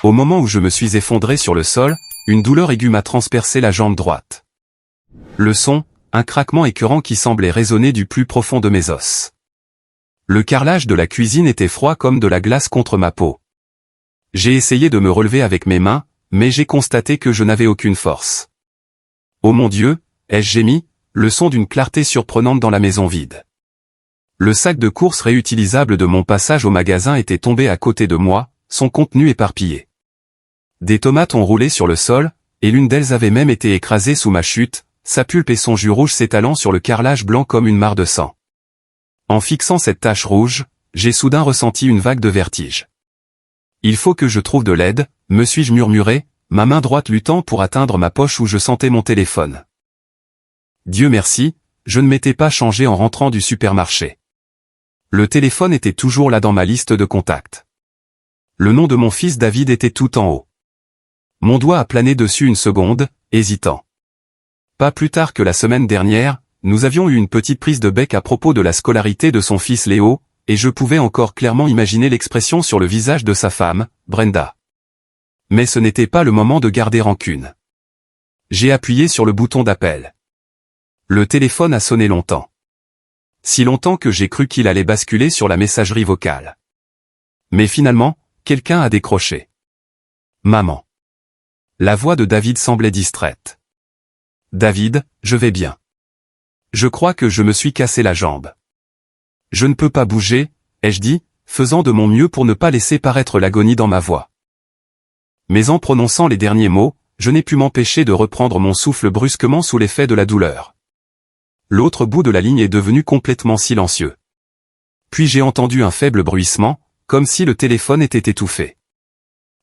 Au moment où je me suis effondré sur le sol, une douleur aiguë m'a transpercé la jambe droite. Le son, un craquement écœurant qui semblait résonner du plus profond de mes os. Le carrelage de la cuisine était froid comme de la glace contre ma peau. J'ai essayé de me relever avec mes mains, mais j'ai constaté que je n'avais aucune force. Oh mon Dieu, ai-je gémi, le son d'une clarté surprenante dans la maison vide. Le sac de courses réutilisable de mon passage au magasin était tombé à côté de moi, son contenu éparpillé. Des tomates ont roulé sur le sol, et l'une d'elles avait même été écrasée sous ma chute, sa pulpe et son jus rouge s'étalant sur le carrelage blanc comme une mare de sang. En fixant cette tache rouge, j'ai soudain ressenti une vague de vertige. Il faut que je trouve de l'aide, me suis-je murmuré, ma main droite luttant pour atteindre ma poche où je sentais mon téléphone. Dieu merci, je ne m'étais pas changé en rentrant du supermarché. Le téléphone était toujours là dans ma liste de contacts. Le nom de mon fils David était tout en haut. Mon doigt a plané dessus une seconde, hésitant. Pas plus tard que la semaine dernière, nous avions eu une petite prise de bec à propos de la scolarité de son fils Léo, et je pouvais encore clairement imaginer l'expression sur le visage de sa femme, Brenda. Mais ce n'était pas le moment de garder rancune. J'ai appuyé sur le bouton d'appel. Le téléphone a sonné longtemps. Si longtemps que j'ai cru qu'il allait basculer sur la messagerie vocale. Mais finalement, quelqu'un a décroché. Maman. La voix de David semblait distraite. David, je vais bien. Je crois que je me suis cassé la jambe. Je ne peux pas bouger, ai-je dit, faisant de mon mieux pour ne pas laisser paraître l'agonie dans ma voix. Mais en prononçant les derniers mots, je n'ai pu m'empêcher de reprendre mon souffle brusquement sous l'effet de la douleur. L'autre bout de la ligne est devenu complètement silencieux. Puis j'ai entendu un faible bruissement, comme si le téléphone était étouffé.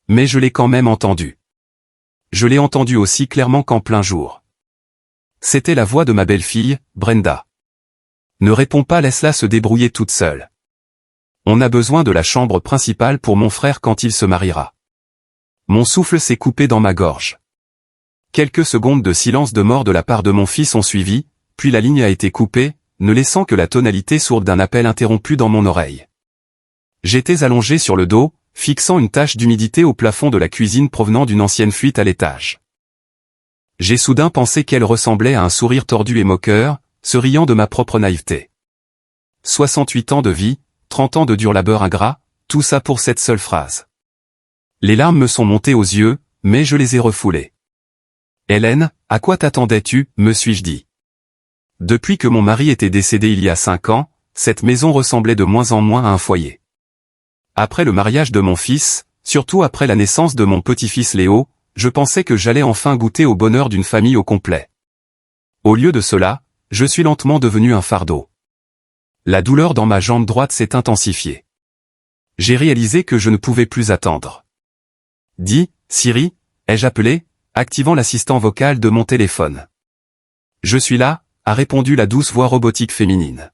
Mais je l'ai quand même entendu. Je l'ai entendu aussi clairement qu'en plein jour. C'était la voix de ma belle-fille, Brenda. Ne réponds pas, laisse-la se débrouiller toute seule. On a besoin de la chambre principale pour mon frère quand il se mariera. Mon souffle s'est coupé dans ma gorge. Quelques secondes de silence de mort de la part de mon fils ont suivi, puis la ligne a été coupée, ne laissant que la tonalité sourde d'un appel interrompu dans mon oreille. J'étais allongé sur le dos, fixant une tache d'humidité au plafond de la cuisine provenant d'une ancienne fuite à l'étage. J'ai soudain pensé qu'elle ressemblait à un sourire tordu et moqueur, se riant de ma propre naïveté. 68 ans de vie, 30 ans de dur labeur ingrat, tout ça pour cette seule phrase. Les larmes me sont montées aux yeux, mais je les ai refoulées. Hélène, à quoi t'attendais-tu, me suis-je dit. Depuis que mon mari était décédé il y a 5 ans, cette maison ressemblait de moins en moins à un foyer. Après le mariage de mon fils, surtout après la naissance de mon petit-fils Léo, je pensais que j'allais enfin goûter au bonheur d'une famille au complet. Au lieu de cela, je suis lentement devenu un fardeau. La douleur dans ma jambe droite s'est intensifiée. J'ai réalisé que je ne pouvais plus attendre. Dis, Siri, ai-je appelé, activant l'assistant vocal de mon téléphone. Je suis là, a répondu la douce voix robotique féminine.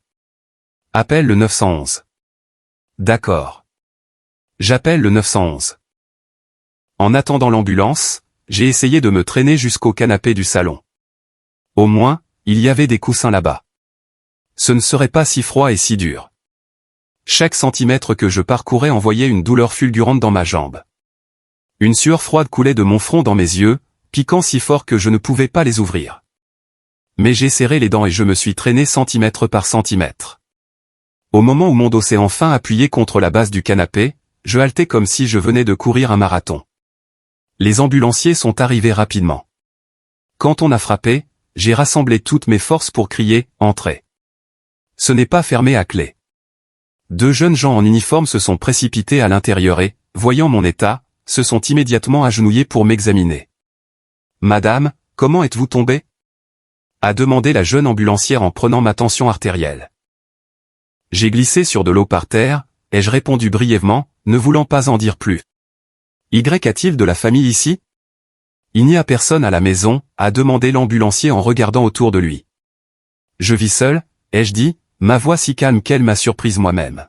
Appelle le 911. D'accord. J'appelle le 911. En attendant l'ambulance, j'ai essayé de me traîner jusqu'au canapé du salon. Au moins, il y avait des coussins là-bas. Ce ne serait pas si froid et si dur. Chaque centimètre que je parcourais envoyait une douleur fulgurante dans ma jambe. Une sueur froide coulait de mon front dans mes yeux, piquant si fort que je ne pouvais pas les ouvrir. Mais j'ai serré les dents et je me suis traîné centimètre par centimètre. Au moment où mon dos s'est enfin appuyé contre la base du canapé, je haletais comme si je venais de courir un marathon. Les ambulanciers sont arrivés rapidement. Quand on a frappé, j'ai rassemblé toutes mes forces pour crier « Entrez ». Ce n'est pas fermé à clé. 2 jeunes gens en uniforme se sont précipités à l'intérieur et, voyant mon état, se sont immédiatement agenouillés pour m'examiner. « Madame, comment êtes-vous tombée ?» a demandé la jeune ambulancière en prenant ma tension artérielle. J'ai glissé sur de l'eau par terre, ai-je répondu brièvement, ne voulant pas en dire plus. Y a-t-il de la famille ici? Il n'y a personne à la maison, a demandé l'ambulancier en regardant autour de lui. Je vis seul, ai-je dit, ma voix si calme qu'elle m'a surprise moi-même.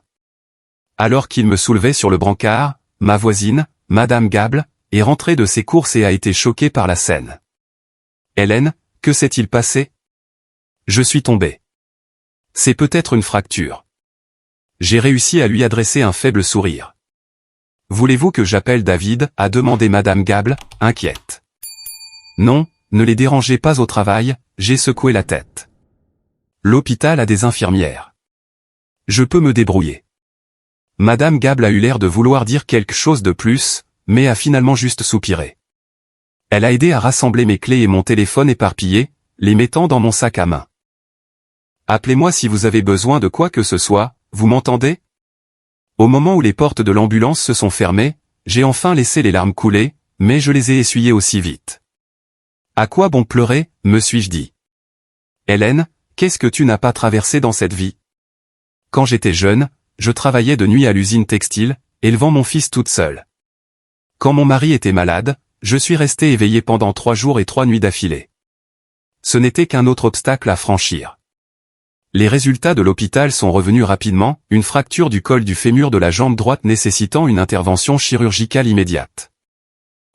Alors qu'il me soulevait sur le brancard, ma voisine, Madame Gable, est rentrée de ses courses et a été choquée par la scène. Hélène, que s'est-il passé? Je suis tombé. C'est peut-être une fracture. J'ai réussi à lui adresser un faible sourire. Voulez-vous que j'appelle David, a demandé Madame Gable, inquiète. Non, ne les dérangez pas au travail, j'ai secoué la tête. L'hôpital a des infirmières. Je peux me débrouiller. Madame Gable a eu l'air de vouloir dire quelque chose de plus, mais a finalement juste soupiré. Elle a aidé à rassembler mes clés et mon téléphone éparpillé, les mettant dans mon sac à main. Appelez-moi si vous avez besoin de quoi que ce soit, vous m'entendez? Au moment où les portes de l'ambulance se sont fermées, j'ai enfin laissé les larmes couler, mais je les ai essuyées aussi vite. À quoi bon pleurer, me suis-je dit. Hélène, qu'est-ce que tu n'as pas traversé dans cette vie? Quand j'étais jeune, je travaillais de nuit à l'usine textile, élevant mon fils toute seule. Quand mon mari était malade, je suis resté éveillé pendant 3 jours et 3 nuits d'affilée. Ce n'était qu'un autre obstacle à franchir. Les résultats de l'hôpital sont revenus rapidement, une fracture du col du fémur de la jambe droite nécessitant une intervention chirurgicale immédiate.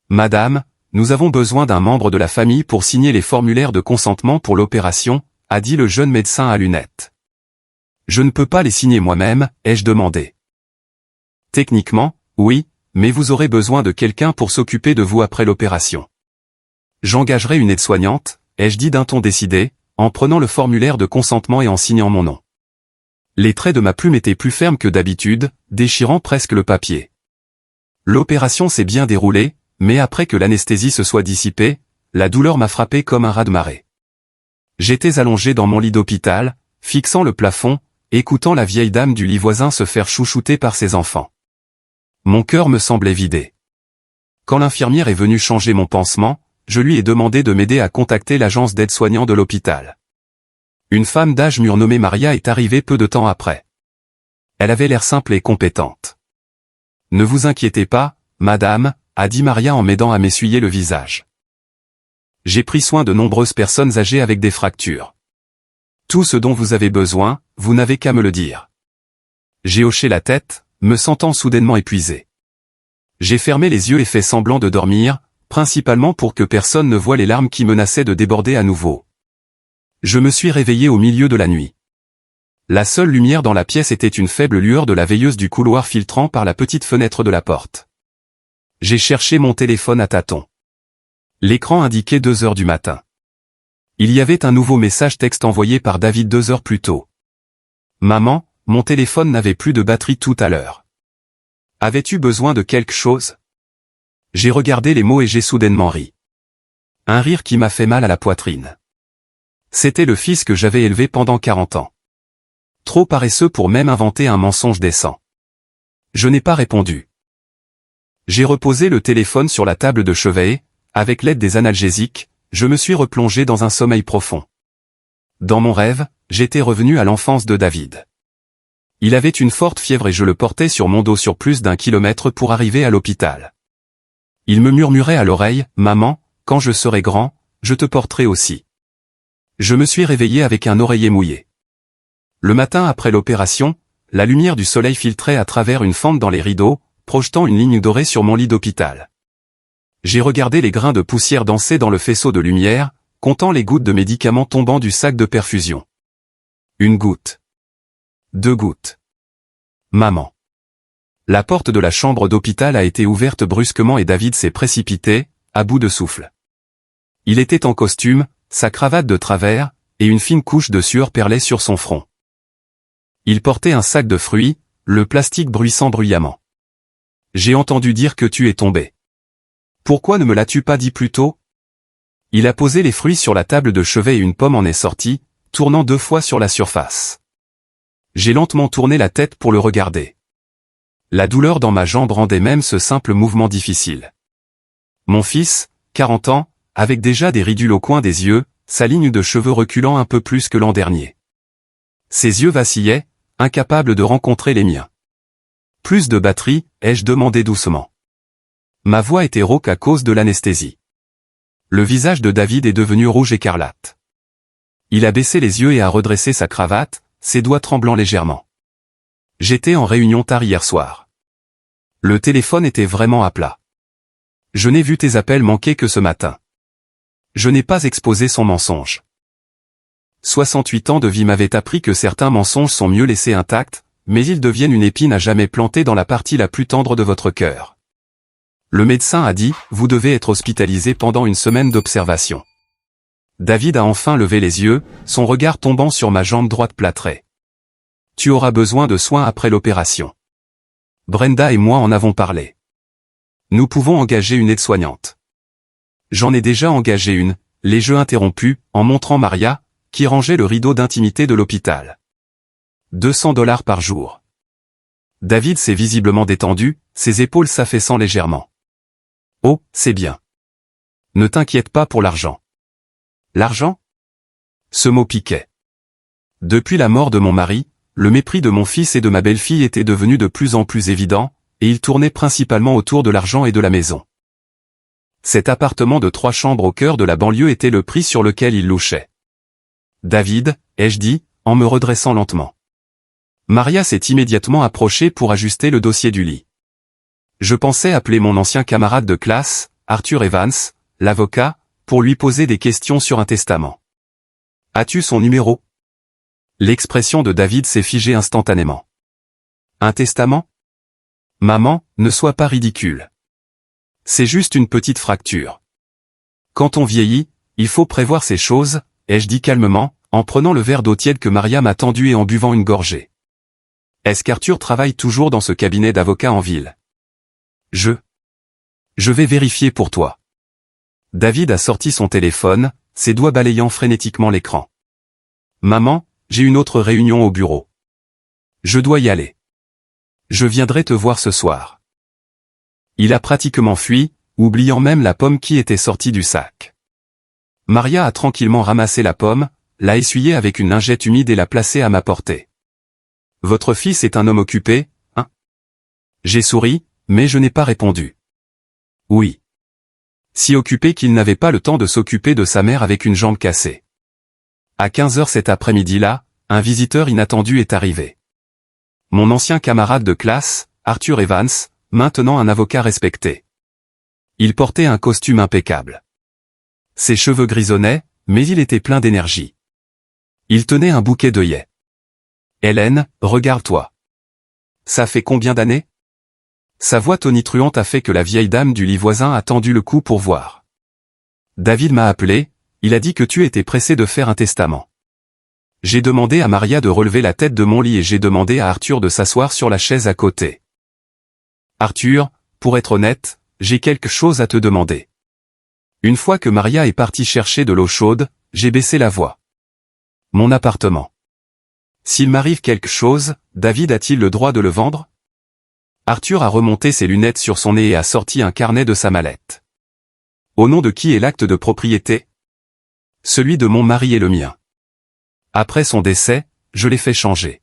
Madame, nous avons besoin d'un membre de la famille pour signer les formulaires de consentement pour l'opération, a dit le jeune médecin à lunettes. Je ne peux pas les signer moi-même, ai-je demandé. Techniquement, oui, mais vous aurez besoin de quelqu'un pour s'occuper de vous après l'opération. J'engagerai une aide-soignante, ai-je dit d'un ton décidé, en prenant le formulaire de consentement et en signant mon nom. Les traits de ma plume étaient plus fermes que d'habitude, déchirant presque le papier. L'opération s'est bien déroulée, mais après que l'anesthésie se soit dissipée, la douleur m'a frappé comme un raz-de-marée. J'étais allongé dans mon lit d'hôpital, fixant le plafond, écoutant la vieille dame du lit voisin se faire chouchouter par ses enfants. Mon cœur me semblait vidé. Quand l'infirmière est venue changer mon pansement, je lui ai demandé de m'aider à contacter l'agence d'aide-soignants de l'hôpital. Une femme d'âge mûr nommée Maria est arrivée peu de temps après. Elle avait l'air simple et compétente. Ne vous inquiétez pas, madame, a dit Maria en m'aidant à m'essuyer le visage. J'ai pris soin de nombreuses personnes âgées avec des fractures. Tout ce dont vous avez besoin, vous n'avez qu'à me le dire. J'ai hoché la tête, me sentant soudainement épuisé. J'ai fermé les yeux et fait semblant de dormir, principalement pour que personne ne voie les larmes qui menaçaient de déborder à nouveau. Je me suis réveillé au milieu de la nuit. La seule lumière dans la pièce était une faible lueur de la veilleuse du couloir filtrant par la petite fenêtre de la porte. J'ai cherché mon téléphone à tâtons. L'écran indiquait 2 heures du matin. Il y avait un nouveau message texte envoyé par David 2 heures plus tôt. Maman, mon téléphone n'avait plus de batterie tout à l'heure. Avais-tu besoin de quelque chose? J'ai regardé les mots et j'ai soudainement ri. Un rire qui m'a fait mal à la poitrine. C'était le fils que j'avais élevé pendant 40 ans. Trop paresseux pour même inventer un mensonge décent. Je n'ai pas répondu. J'ai reposé le téléphone sur la table de chevet et, avec l'aide des analgésiques, je me suis replongé dans un sommeil profond. Dans mon rêve, j'étais revenu à l'enfance de David. Il avait une forte fièvre et je le portais sur mon dos sur plus d'1 kilomètre pour arriver à l'hôpital. Il me murmurait à l'oreille, « Maman, quand je serai grand, je te porterai aussi. » Je me suis réveillé avec un oreiller mouillé. Le matin après l'opération, la lumière du soleil filtrait à travers une fente dans les rideaux, projetant une ligne dorée sur mon lit d'hôpital. J'ai regardé les grains de poussière danser dans le faisceau de lumière, comptant les gouttes de médicaments tombant du sac de perfusion. 1 goutte. 2 gouttes. Maman. La porte de la chambre d'hôpital a été ouverte brusquement et David s'est précipité, à bout de souffle. Il était en costume, sa cravate de travers, et une fine couche de sueur perlait sur son front. Il portait un sac de fruits, le plastique bruissant bruyamment. J'ai entendu dire que tu es tombé. Pourquoi ne me l'as-tu pas dit plus tôt? Il a posé les fruits sur la table de chevet et une pomme en est sortie, tournant 2 fois sur la surface. J'ai lentement tourné la tête pour le regarder. La douleur dans ma jambe rendait même ce simple mouvement difficile. Mon fils, 40 ans, avec déjà des ridules au coin des yeux, sa ligne de cheveux reculant un peu plus que l'an dernier. Ses yeux vacillaient, incapables de rencontrer les miens. Plus de batterie, ai-je demandé doucement. Ma voix était rauque à cause de l'anesthésie. Le visage de David est devenu rouge écarlate. Il a baissé les yeux et a redressé sa cravate, ses doigts tremblant légèrement. J'étais en réunion tard hier soir. Le téléphone était vraiment à plat. Je n'ai vu tes appels manquer que ce matin. Je n'ai pas exposé son mensonge. 68 ans de vie m'avaient appris que certains mensonges sont mieux laissés intacts, mais ils deviennent une épine à jamais plantée dans la partie la plus tendre de votre cœur. Le médecin a dit, vous devez être hospitalisé pendant une semaine d'observation. David a enfin levé les yeux, son regard tombant sur ma jambe droite plâtrée. Tu auras besoin de soins après l'opération. Brenda et moi en avons parlé. Nous pouvons engager une aide-soignante. J'en ai déjà engagé une, les jeux interrompus, en montrant Maria, qui rangeait le rideau d'intimité de l'hôpital. 200$ par jour. David s'est visiblement détendu, ses épaules s'affaissant légèrement. Oh, c'est bien. Ne t'inquiète pas pour l'argent. L'argent? Ce mot piquait. Depuis la mort de mon mari, le mépris de mon fils et de ma belle-fille était devenu de plus en plus évident, et il tournait principalement autour de l'argent et de la maison. Cet appartement de 3 chambres au cœur de la banlieue était le prix sur lequel il louchait. David, ai-je dit, en me redressant lentement. Maria s'est immédiatement approchée pour ajuster le dossier du lit. Je pensais appeler mon ancien camarade de classe, Arthur Evans, l'avocat, pour lui poser des questions sur un testament. As-tu son numéro? L'expression de David s'est figée instantanément. Un testament? Maman, ne sois pas ridicule. C'est juste une petite fracture. Quand on vieillit, il faut prévoir ces choses, ai-je dit calmement, en prenant le verre d'eau tiède que Maria m'a tendu et en buvant une gorgée. Est-ce qu'Arthur travaille toujours dans ce cabinet d'avocat en ville? Je vais vérifier pour toi. David a sorti son téléphone, ses doigts balayant frénétiquement l'écran. Maman, j'ai une autre réunion au bureau. Je dois y aller. Je viendrai te voir ce soir. Il a pratiquement fui, oubliant même la pomme qui était sortie du sac. Maria a tranquillement ramassé la pomme, l'a essuyée avec une lingette humide et l'a placée à ma portée. Votre fils est un homme occupé, hein? J'ai souri, mais je n'ai pas répondu. Oui. Si occupé qu'il n'avait pas le temps de s'occuper de sa mère avec une jambe cassée. À 15h cet après-midi-là, un visiteur inattendu est arrivé. Mon ancien camarade de classe, Arthur Evans, maintenant un avocat respecté. Il portait un costume impeccable. Ses cheveux grisonnaient, mais il était plein d'énergie. Il tenait un bouquet d'œillets. Hélène, regarde-toi. Ça fait combien d'années? Sa voix tonitruante a fait que la vieille dame du lit voisin a tendu le cou pour voir. David m'a appelé, il a dit que tu étais pressé de faire un testament. J'ai demandé à Maria de relever la tête de mon lit et j'ai demandé à Arthur de s'asseoir sur la chaise à côté. Arthur, pour être honnête, j'ai quelque chose à te demander. Une fois que Maria est partie chercher de l'eau chaude, j'ai baissé la voix. Mon appartement. S'il m'arrive quelque chose, David a-t-il le droit de le vendre? Arthur a remonté ses lunettes sur son nez et a sorti un carnet de sa mallette. Au nom de qui est l'acte de propriété? Celui de mon mari et le mien. Après son décès, je l'ai fait changer.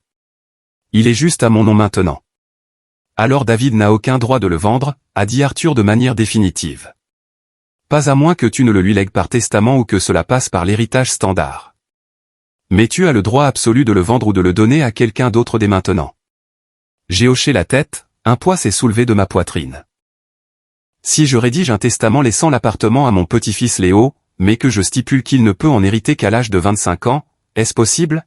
Il est juste à mon nom maintenant. Alors David n'a aucun droit de le vendre, a dit Arthur de manière définitive. Pas à moins que tu ne le lui lègues par testament ou que cela passe par l'héritage standard. Mais tu as le droit absolu de le vendre ou de le donner à quelqu'un d'autre dès maintenant. J'ai hoché la tête, un poids s'est soulevé de ma poitrine. Si je rédige un testament laissant l'appartement à mon petit-fils Léo, mais que je stipule qu'il ne peut en hériter qu'à l'âge de 25 ans, est-ce possible?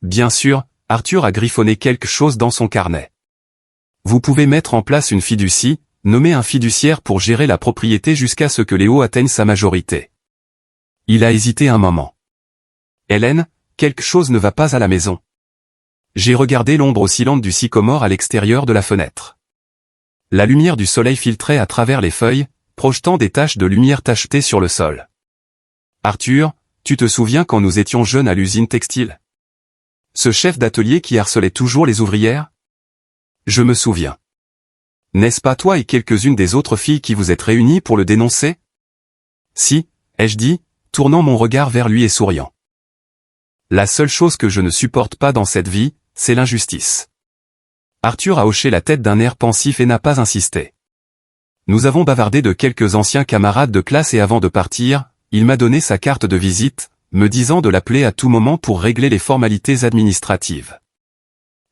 Bien sûr, Arthur a griffonné quelque chose dans son carnet. Vous pouvez mettre en place une fiducie, nommer un fiduciaire pour gérer la propriété jusqu'à ce que Léo atteigne sa majorité. Il a hésité un moment. Hélène, quelque chose ne va pas à la maison. J'ai regardé l'ombre oscillante du sycomore à l'extérieur de la fenêtre. La lumière du soleil filtrait à travers les feuilles, projetant des taches de lumière tachetées sur le sol. Arthur, tu te souviens quand nous étions jeunes à l'usine textile? Ce chef d'atelier qui harcelait toujours les ouvrières? Je me souviens. N'est-ce pas toi et quelques-unes des autres filles qui vous êtes réunies pour le dénoncer? Si, ai-je dit, tournant mon regard vers lui et souriant. La seule chose que je ne supporte pas dans cette vie, c'est l'injustice. Arthur a hoché la tête d'un air pensif et n'a pas insisté. Nous avons bavardé de quelques anciens camarades de classe et avant de partir, il m'a donné sa carte de visite, me disant de l'appeler à tout moment pour régler les formalités administratives.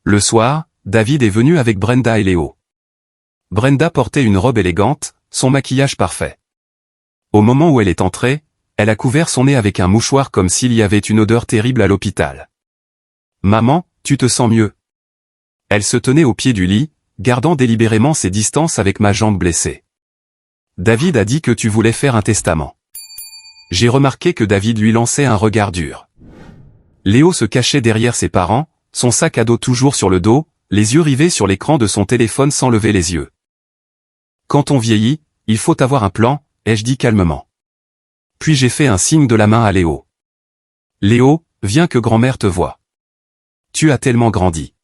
Le soir, David est venu avec Brenda et Léo. Brenda portait une robe élégante, son maquillage parfait. Au moment où elle est entrée, elle a couvert son nez avec un mouchoir comme s'il y avait une odeur terrible à l'hôpital. « Maman, tu te sens mieux ?» Elle se tenait au pied du lit, gardant délibérément ses distances avec ma jambe blessée. David a dit que tu voulais faire un testament. J'ai remarqué que David lui lançait un regard dur. Léo se cachait derrière ses parents, son sac à dos toujours sur le dos, les yeux rivés sur l'écran de son téléphone sans lever les yeux. Quand on vieillit, il faut avoir un plan, ai-je dit calmement. Puis j'ai fait un signe de la main à Léo. Léo, viens que grand-mère te voie. Tu as tellement grandi.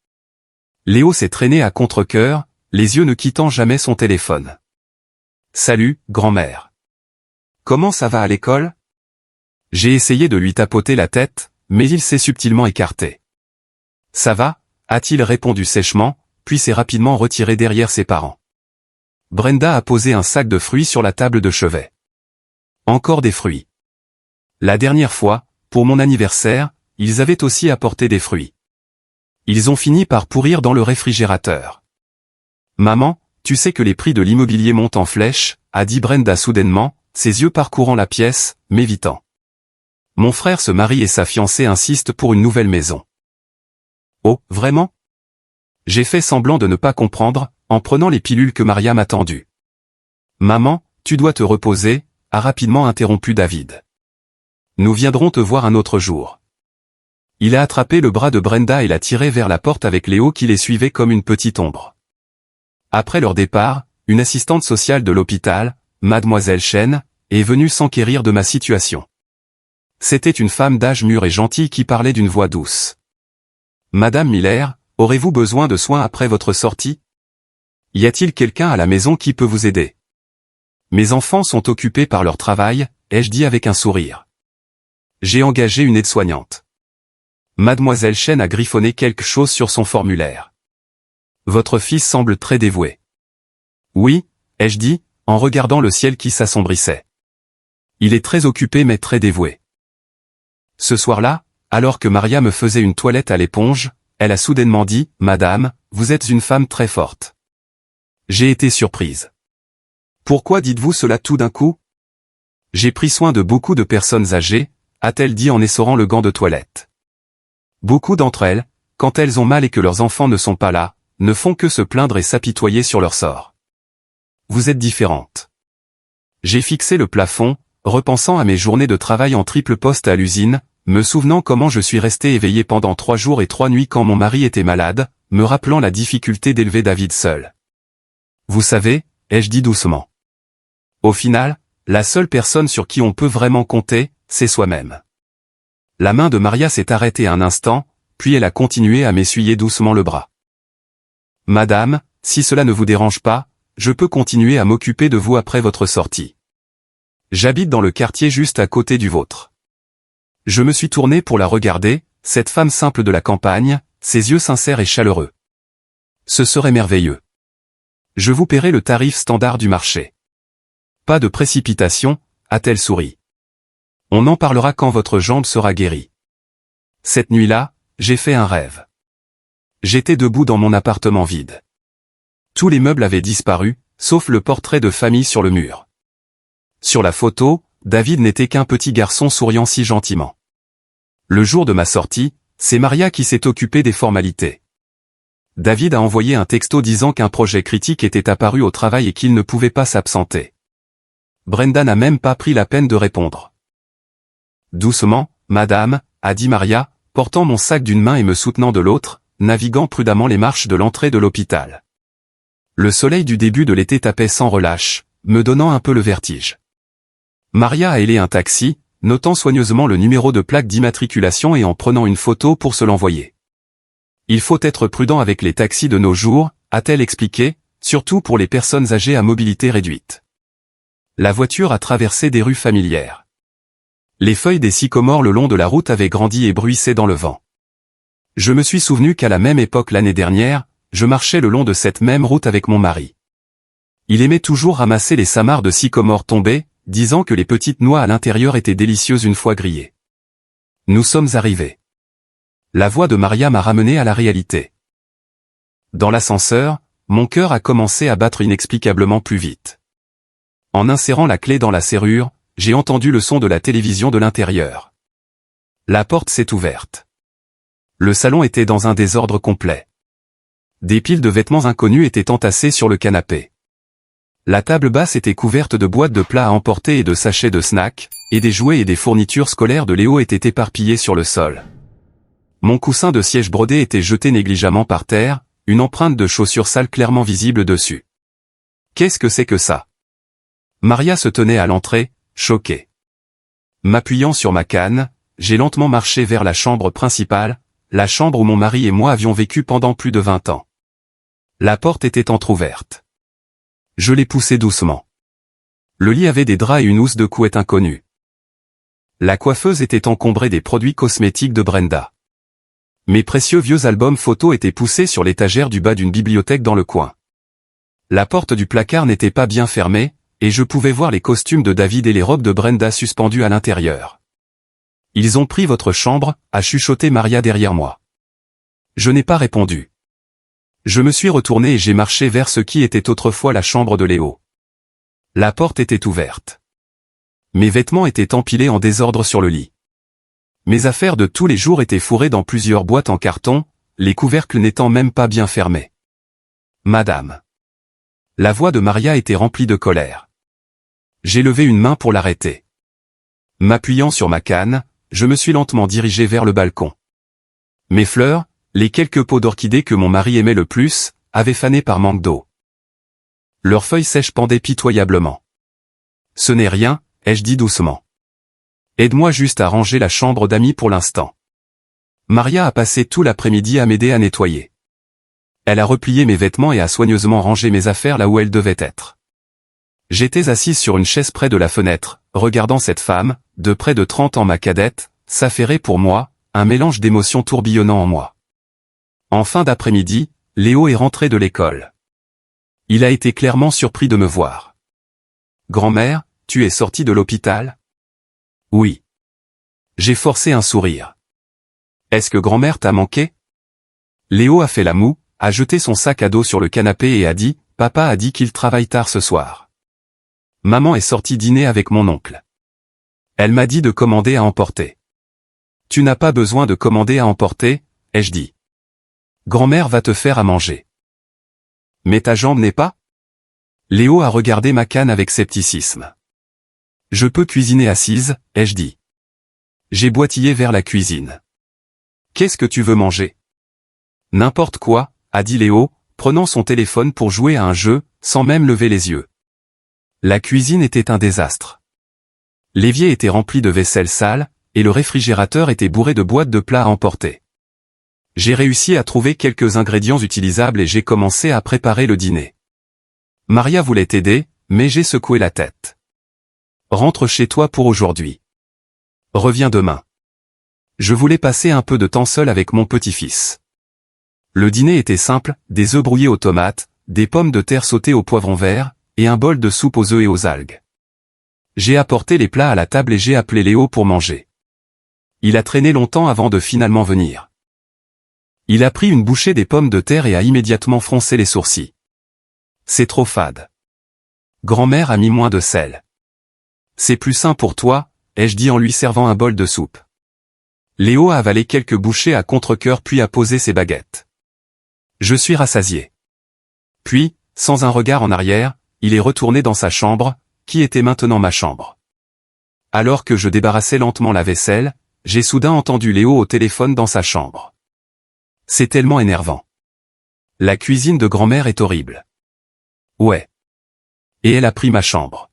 Léo s'est traîné à contre-cœur, les yeux ne quittant jamais son téléphone. Salut, grand-mère. Comment ça va à l'école? J'ai essayé de lui tapoter la tête, mais il s'est subtilement écarté. Ça va, a-t-il répondu sèchement, puis s'est rapidement retiré derrière ses parents. Brenda a posé un sac de fruits sur la table de chevet. Encore des fruits. La dernière fois, pour mon anniversaire, ils avaient aussi apporté des fruits. Ils ont fini par pourrir dans le réfrigérateur. Maman, tu sais que les prix de l'immobilier montent en flèche, a dit Brenda soudainement, ses yeux parcourant la pièce, m'évitant. Mon frère se marie et sa fiancée insiste pour une nouvelle maison. Oh, vraiment? J'ai fait semblant de ne pas comprendre, en prenant les pilules que Maria m'a tendues. Maman, tu dois te reposer, a rapidement interrompu David. Nous viendrons te voir un autre jour. Il a attrapé le bras de Brenda et l'a tiré vers la porte avec Léo qui les suivait comme une petite ombre. Après leur départ, une assistante sociale de l'hôpital, Mademoiselle Chen, est venue s'enquérir de ma situation. C'était une femme d'âge mûr et gentille qui parlait d'une voix douce. Madame Miller, aurez-vous besoin de soins après votre sortie? Y a-t-il quelqu'un à la maison qui peut vous aider? Mes enfants sont occupés par leur travail, ai-je dit avec un sourire. J'ai engagé une aide-soignante. Mademoiselle Chen a griffonné quelque chose sur son formulaire. Votre fils semble très dévoué. Oui, ai-je dit, en regardant le ciel qui s'assombrissait. Il est très occupé mais très dévoué. Ce soir-là, alors que Maria me faisait une toilette à l'éponge, elle a soudainement dit, Madame, vous êtes une femme très forte. J'ai été surprise. Pourquoi dites-vous cela tout d'un coup? J'ai pris soin de beaucoup de personnes âgées, a-t-elle dit en essorant le gant de toilette. Beaucoup d'entre elles, quand elles ont mal et que leurs enfants ne sont pas là, ne font que se plaindre et s'apitoyer sur leur sort. Vous êtes différente. J'ai fixé le plafond, repensant à mes journées de travail en triple poste à l'usine, me souvenant comment je suis resté éveillé pendant 3 jours et 3 nuits quand mon mari était malade, me rappelant la difficulté d'élever David seul. Vous savez, ai-je dit doucement. Au final, la seule personne sur qui on peut vraiment compter, c'est soi-même. La main de Maria s'est arrêtée un instant, puis elle a continué à m'essuyer doucement le bras. Madame, si cela ne vous dérange pas, je peux continuer à m'occuper de vous après votre sortie. J'habite dans le quartier juste à côté du vôtre. Je me suis tourné pour la regarder, cette femme simple de la campagne, ses yeux sincères et chaleureux. Ce serait merveilleux. Je vous paierai le tarif standard du marché. Pas de précipitation, a-t-elle souri. On en parlera quand votre jambe sera guérie. Cette nuit-là, j'ai fait un rêve. J'étais debout dans mon appartement vide. Tous les meubles avaient disparu, sauf le portrait de famille sur le mur. Sur la photo, David n'était qu'un petit garçon souriant si gentiment. Le jour de ma sortie, c'est Maria qui s'est occupée des formalités. David a envoyé un texto disant qu'un projet critique était apparu au travail et qu'il ne pouvait pas s'absenter. Brenda n'a même pas pris la peine de répondre. Doucement, madame, a dit Maria, portant mon sac d'une main et me soutenant de l'autre, naviguant prudemment les marches de l'entrée de l'hôpital. Le soleil du début de l'été tapait sans relâche, me donnant un peu le vertige. Maria a hélé un taxi, notant soigneusement le numéro de plaque d'immatriculation et en prenant une photo pour se l'envoyer. Il faut être prudent avec les taxis de nos jours, a-t-elle expliqué, surtout pour les personnes âgées à mobilité réduite. La voiture a traversé des rues familières. Les feuilles des sycomores le long de la route avaient grandi et bruissaient dans le vent. Je me suis souvenu qu'à la même époque l'année dernière, je marchais le long de cette même route avec mon mari. Il aimait toujours ramasser les samarres de sycomore tombées, disant que les petites noix à l'intérieur étaient délicieuses une fois grillées. Nous sommes arrivés. La voix de Maria m'a ramené à la réalité. Dans l'ascenseur, mon cœur a commencé à battre inexplicablement plus vite. En insérant la clé dans la serrure, j'ai entendu le son de la télévision de l'intérieur. La porte s'est ouverte. Le salon était dans un désordre complet. des piles de vêtements inconnus étaient entassées sur le canapé. La table basse était couverte de boîtes de plats à emporter et de sachets de snacks, et des jouets et des fournitures scolaires de Léo étaient éparpillés sur le sol. Mon coussin de siège brodé était jeté négligemment par terre, une empreinte de chaussures sales clairement visible dessus. Qu'est-ce que c'est que ça? Maria se tenait à l'entrée, choquée. M'appuyant sur ma canne, j'ai lentement marché vers la chambre principale, la chambre où mon mari et moi avions vécu pendant plus de 20 ans. La porte était entr'ouverte. Je l'ai poussée doucement. Le lit avait des draps et une housse de couette inconnue. La coiffeuse était encombrée des produits cosmétiques de Brenda. Mes précieux vieux albums photos étaient poussés sur l'étagère du bas d'une bibliothèque dans le coin. La porte du placard n'était pas bien fermée, et je pouvais voir les costumes de David et les robes de Brenda suspendues à l'intérieur. « Ils ont pris votre chambre » a chuchoté Maria derrière moi. Je n'ai pas répondu. Je me suis retourné et j'ai marché vers ce qui était autrefois la chambre de Léo. La porte était ouverte. Mes vêtements étaient empilés en désordre sur le lit. Mes affaires de tous les jours étaient fourrées dans plusieurs boîtes en carton, les couvercles n'étant même pas bien fermés. « Madame !» La voix de Maria était remplie de colère. J'ai levé une main pour l'arrêter. M'appuyant sur ma canne, je me suis lentement dirigé vers le balcon. Mes fleurs, les quelques pots d'orchidées que mon mari aimait le plus, avaient fané par manque d'eau. Leurs feuilles sèches pendaient pitoyablement. « Ce n'est rien », ai-je dit doucement. « Aide-moi juste à ranger la chambre d'amis pour l'instant. » Maria a passé tout l'après-midi à m'aider à nettoyer. Elle a replié mes vêtements et a soigneusement rangé mes affaires là où elles devaient être. J'étais assise sur une chaise près de la fenêtre, regardant cette femme, de près de 30 ans ma cadette, s'affairer pour moi, un mélange d'émotions tourbillonnant en moi. En fin d'après-midi, Léo est rentré de l'école. Il a été clairement surpris de me voir. « Grand-mère, tu es sortie de l'hôpital ?» « Oui. » J'ai forcé un sourire. « Est-ce que grand-mère t'a manqué ?» Léo a fait la moue, a jeté son sac à dos sur le canapé et a dit « Papa a dit qu'il travaille tard ce soir. Maman est sortie dîner avec mon oncle. Elle m'a dit de commander à emporter. » « Tu n'as pas besoin de commander à emporter, » ai-je dit. « Grand-mère va te faire à manger. »« Mais ta jambe n'est pas ?» Léo a regardé ma canne avec scepticisme. « Je peux cuisiner assise, » ai-je dit. J'ai boitillé vers la cuisine. « Qu'est-ce que tu veux manger ?»« N'importe quoi, » a dit Léo, prenant son téléphone pour jouer à un jeu, sans même lever les yeux. La cuisine était un désastre. L'évier était rempli de vaisselle sale, et le réfrigérateur était bourré de boîtes de plats à emporter. J'ai réussi à trouver quelques ingrédients utilisables et j'ai commencé à préparer le dîner. Maria voulait aider, mais j'ai secoué la tête. Rentre chez toi pour aujourd'hui. Reviens demain. Je voulais passer un peu de temps seul avec mon petit-fils. Le dîner était simple, des œufs brouillés aux tomates, des pommes de terre sautées au poivron vert, et un bol de soupe aux œufs et aux algues. J'ai apporté les plats à la table et j'ai appelé Léo pour manger. Il a traîné longtemps avant de finalement venir. Il a pris une bouchée des pommes de terre et a immédiatement froncé les sourcils. C'est trop fade. Grand-mère a mis moins de sel. C'est plus sain pour toi, ai-je dit en lui servant un bol de soupe. Léo a avalé quelques bouchées à contre-cœur puis a posé ses baguettes. Je suis rassasié. Puis, sans un regard en arrière, il est retourné dans sa chambre, qui était maintenant ma chambre. Alors que je débarrassais lentement la vaisselle, j'ai soudain entendu Léo au téléphone dans sa chambre. C'est tellement énervant. La cuisine de grand-mère est horrible. Ouais. Et elle a pris ma chambre.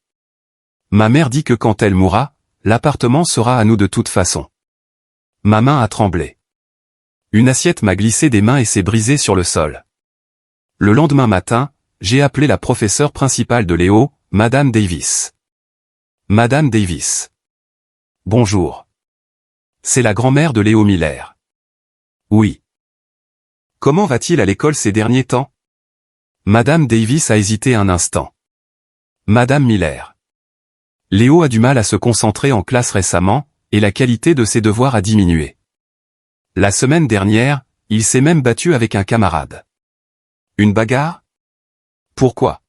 Ma mère dit que quand elle mourra, l'appartement sera à nous de toute façon. Ma main a tremblé. Une assiette m'a glissé des mains et s'est brisée sur le sol. Le lendemain matin, j'ai appelé la professeure principale de Léo, Madame Davis. Madame Davis. Bonjour. C'est la grand-mère de Léo Miller. Oui. Comment va-t-il à l'école ces derniers temps? Madame Davis a hésité un instant. Madame Miller. Léo a du mal à se concentrer en classe récemment, et la qualité de ses devoirs a diminué. La semaine dernière, il s'est même battu avec un camarade. Une bagarre? Pourquoi?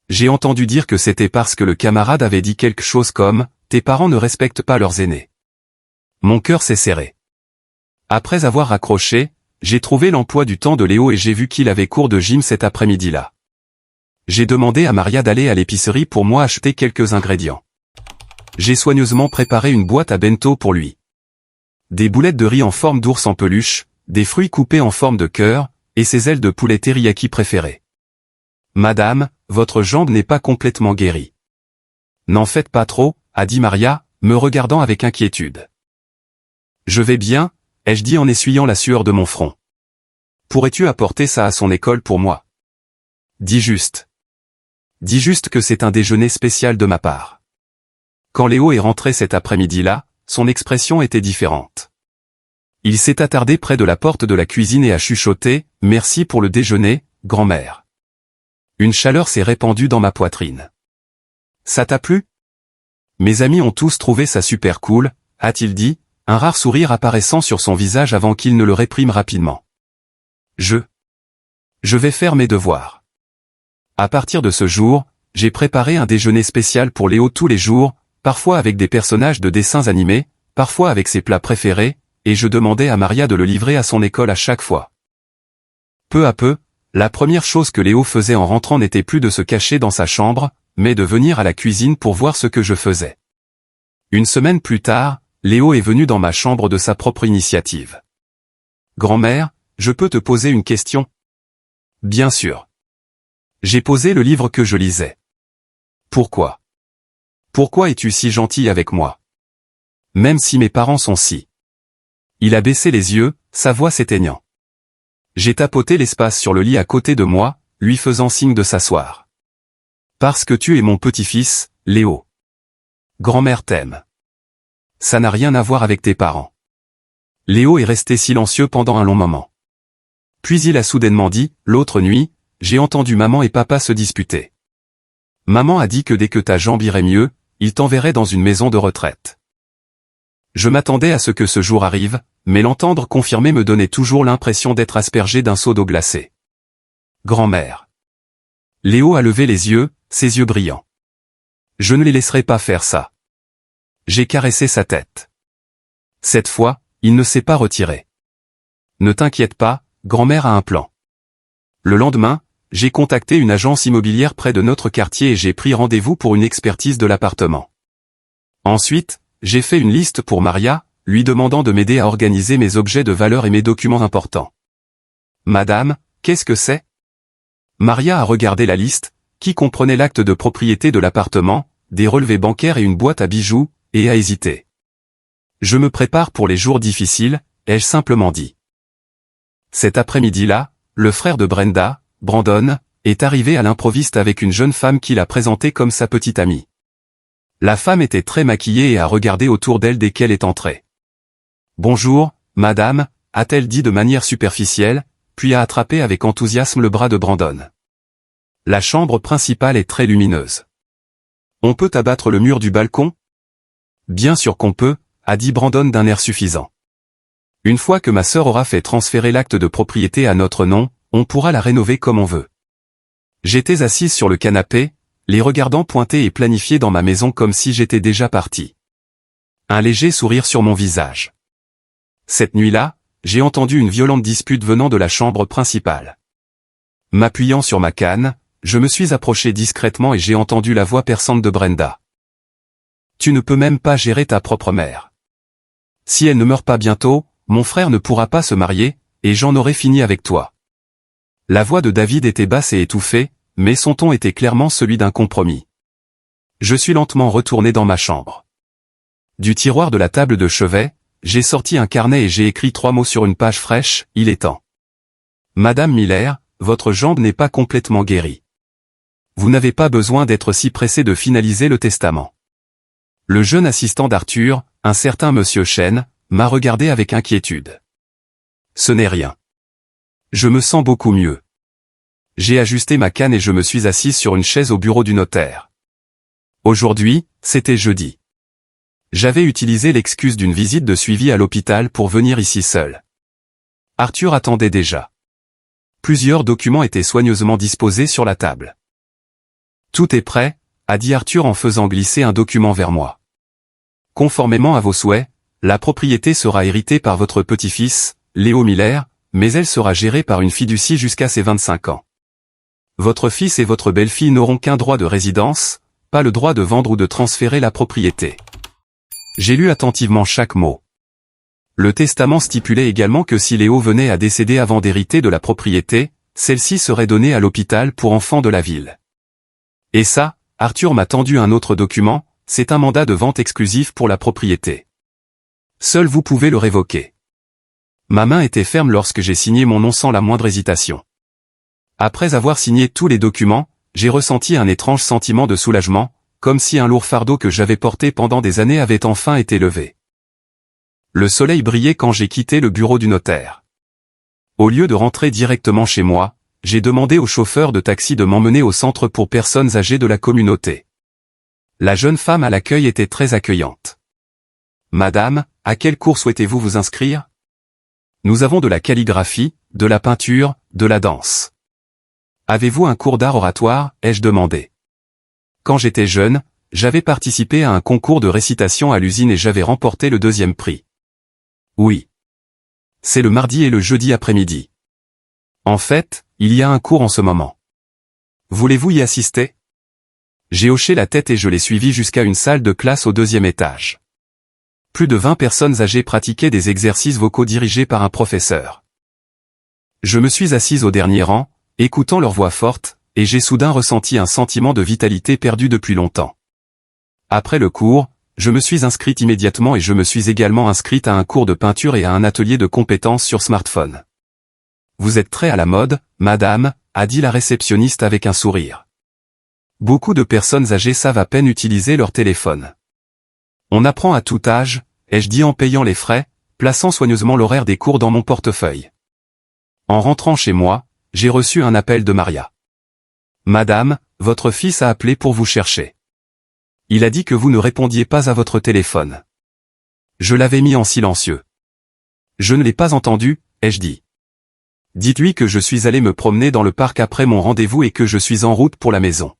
J'ai entendu dire que c'était parce que le camarade avait dit quelque chose comme « Tes parents ne respectent pas leurs aînés ». Mon cœur s'est serré. Après avoir raccroché, J'ai trouvé l'emploi du temps de Léo et j'ai vu qu'il avait cours de gym cet après-midi-là. J'ai demandé à Maria d'aller à l'épicerie pour moi acheter quelques ingrédients. J'ai soigneusement préparé une boîte à bento pour lui. Des boulettes de riz en forme d'ours en peluche, des fruits coupés en forme de cœur, et ses ailes de poulet teriyaki préférées. Madame, votre jambe n'est pas complètement guérie. N'en faites pas trop, a dit Maria, me regardant avec inquiétude. Je vais bien, ai-je dit en essuyant la sueur de mon front. Pourrais-tu apporter ça à son école pour moi? Dis juste. Dis juste que c'est un déjeuner spécial de ma part. Quand Léo est rentré cet après-midi-là, son expression était différente. Il s'est attardé près de la porte de la cuisine et a chuchoté « Merci pour le déjeuner, grand-mère ». Une chaleur s'est répandue dans ma poitrine. Ça t'a plu? Mes amis ont tous trouvé ça super cool, a-t-il dit, un rare sourire apparaissant sur son visage avant qu'il ne le réprime rapidement. Je vais faire mes devoirs. À partir de ce jour, j'ai préparé un déjeuner spécial pour Léo tous les jours, parfois avec des personnages de dessins animés, parfois avec ses plats préférés, et je demandais à Maria de le livrer à son école à chaque fois. Peu à peu, la première chose que Léo faisait en rentrant n'était plus de se cacher dans sa chambre, mais de venir à la cuisine pour voir ce que je faisais. Une semaine plus tard, Léo est venu dans ma chambre de sa propre initiative. « Grand-mère, je peux te poser une question ?» « Bien sûr. » J'ai posé le livre que je lisais. « Pourquoi ? Pourquoi es-tu si gentil avec moi ? Même si mes parents sont si... » Il a baissé les yeux, sa voix s'éteignant. J'ai tapoté l'espace sur le lit à côté de moi, lui faisant signe de s'asseoir. « Parce que tu es mon petit-fils, Léo. Grand-mère t'aime. Ça n'a rien à voir avec tes parents. » Léo est resté silencieux pendant un long moment. Puis il a soudainement dit, « L'autre nuit, j'ai entendu maman et papa se disputer. Maman a dit que dès que ta jambe irait mieux, il t'enverrait dans une maison de retraite. Je m'attendais à ce que ce jour arrive, mais l'entendre confirmer me donnait toujours l'impression d'être aspergé d'un seau d'eau glacée. Grand-mère. » Léo a levé les yeux, ses yeux brillants. « Je ne les laisserai pas faire ça. » J'ai caressé sa tête. Cette fois, il ne s'est pas retiré. « Ne t'inquiète pas, grand-mère a un plan. » Le lendemain, j'ai contacté une agence immobilière près de notre quartier et j'ai pris rendez-vous pour une expertise de l'appartement. Ensuite, j'ai fait une liste pour Maria, lui demandant de m'aider à organiser mes objets de valeur et mes documents importants. « Madame, qu'est-ce que c'est ?» Maria a regardé la liste, qui comprenait l'acte de propriété de l'appartement, des relevés bancaires et une boîte à bijoux, et a hésité. « Je me prépare pour les jours difficiles, ai-je simplement dit. » Cet après-midi-là, le frère de Brenda, Brandon, est arrivé à l'improviste avec une jeune femme qu'il a présentée comme sa petite amie. La femme était très maquillée et a regardé autour d'elle dès qu'elle est entrée. « Bonjour, madame », a-t-elle dit de manière superficielle, puis a attrapé avec enthousiasme le bras de Brandon. La chambre principale est très lumineuse. « On peut abattre le mur du balcon ? » « Bien sûr qu'on peut, » a dit Brandon d'un air suffisant. « Une fois que ma sœur aura fait transférer l'acte de propriété à notre nom, on pourra la rénover comme on veut. » J'étais assise sur le canapé, les regardant pointer et planifier dans ma maison comme si j'étais déjà parti. Un léger sourire sur mon visage. Cette nuit-là, j'ai entendu une violente dispute venant de la chambre principale. M'appuyant sur ma canne, je me suis approché discrètement et j'ai entendu la voix perçante de Brenda. « Tu ne peux même pas gérer ta propre mère. Si elle ne meurt pas bientôt, mon frère ne pourra pas se marier, et j'en aurai fini avec toi. » La voix de David était basse et étouffée, mais son ton était clairement celui d'un compromis. Je suis lentement retourné dans ma chambre. Du tiroir de la table de chevet, j'ai sorti un carnet et j'ai écrit 3 mots sur une page fraîche, il est temps. Madame Miller, votre jambe n'est pas complètement guérie. Vous n'avez pas besoin d'être si pressé de finaliser le testament. Le jeune assistant d'Arthur, un certain monsieur Chen, m'a regardé avec inquiétude. Ce n'est rien. Je me sens beaucoup mieux. J'ai ajusté ma canne et je me suis assise sur une chaise au bureau du notaire. Aujourd'hui, c'était jeudi. J'avais utilisé l'excuse d'une visite de suivi à l'hôpital pour venir ici seul. Arthur attendait déjà. Plusieurs documents étaient soigneusement disposés sur la table. Tout est prêt, a dit Arthur en faisant glisser un document vers moi. Conformément à vos souhaits, la propriété sera héritée par votre petit-fils, Léo Miller, mais elle sera gérée par une fiducie jusqu'à ses 25 ans. Votre fils et votre belle-fille n'auront qu'un droit de résidence, pas le droit de vendre ou de transférer la propriété. J'ai lu attentivement chaque mot. Le testament stipulait également que si Léo venait à décéder avant d'hériter de la propriété, celle-ci serait donnée à l'hôpital pour enfants de la ville. Et ça, Arthur m'a tendu un autre document, c'est un mandat de vente exclusif pour la propriété. Seul vous pouvez le révoquer. Ma main était ferme lorsque j'ai signé mon nom sans la moindre hésitation. Après avoir signé tous les documents, j'ai ressenti un étrange sentiment de soulagement, comme si un lourd fardeau que j'avais porté pendant des années avait enfin été levé. Le soleil brillait quand j'ai quitté le bureau du notaire. Au lieu de rentrer directement chez moi, j'ai demandé au chauffeur de taxi de m'emmener au centre pour personnes âgées de la communauté. La jeune femme à l'accueil était très accueillante. « Madame, à quel cours souhaitez-vous vous inscrire ? Nous avons de la calligraphie, de la peinture, de la danse. Avez-vous un cours d'art oratoire ? Ai-je demandé. Quand j'étais jeune, j'avais participé à un concours de récitation à l'usine et j'avais remporté le 2e prix. Oui. C'est le mardi et le jeudi après-midi. En fait, il y a un cours en ce moment. Voulez-vous y assister ? J'ai hoché la tête et je l'ai suivi jusqu'à une salle de classe au 2e étage. Plus de 20 personnes âgées pratiquaient des exercices vocaux dirigés par un professeur. Je me suis assise au dernier rang, écoutant leur voix forte, et j'ai soudain ressenti un sentiment de vitalité perdu depuis longtemps. Après le cours, je me suis inscrite immédiatement et je me suis également inscrite à un cours de peinture et à un atelier de compétences sur smartphone. Vous êtes très à la mode, madame, a dit la réceptionniste avec un sourire. Beaucoup de personnes âgées savent à peine utiliser leur téléphone. On apprend à tout âge, ai-je dit en payant les frais, plaçant soigneusement l'horaire des cours dans mon portefeuille. En rentrant chez moi, j'ai reçu un appel de Maria. Madame, votre fils a appelé pour vous chercher. Il a dit que vous ne répondiez pas à votre téléphone. Je l'avais mis en silencieux. Je ne l'ai pas entendu, ai-je dit. Dites-lui que je suis allé me promener dans le parc après mon rendez-vous et que je suis en route pour la maison.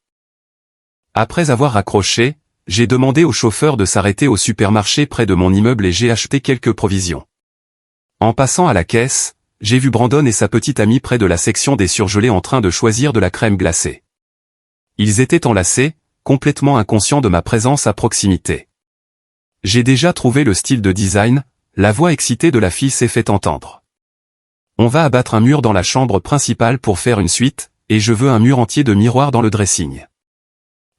Après avoir raccroché, j'ai demandé au chauffeur de s'arrêter au supermarché près de mon immeuble et j'ai acheté quelques provisions. En passant à la caisse, j'ai vu Brandon et sa petite amie près de la section des surgelés en train de choisir de la crème glacée. Ils étaient enlacés, complètement inconscients de ma présence à proximité. J'ai déjà trouvé le style de design, la voix excitée de la fille s'est fait entendre. On va abattre un mur dans la chambre principale pour faire une suite, et je veux un mur entier de miroirs dans le dressing.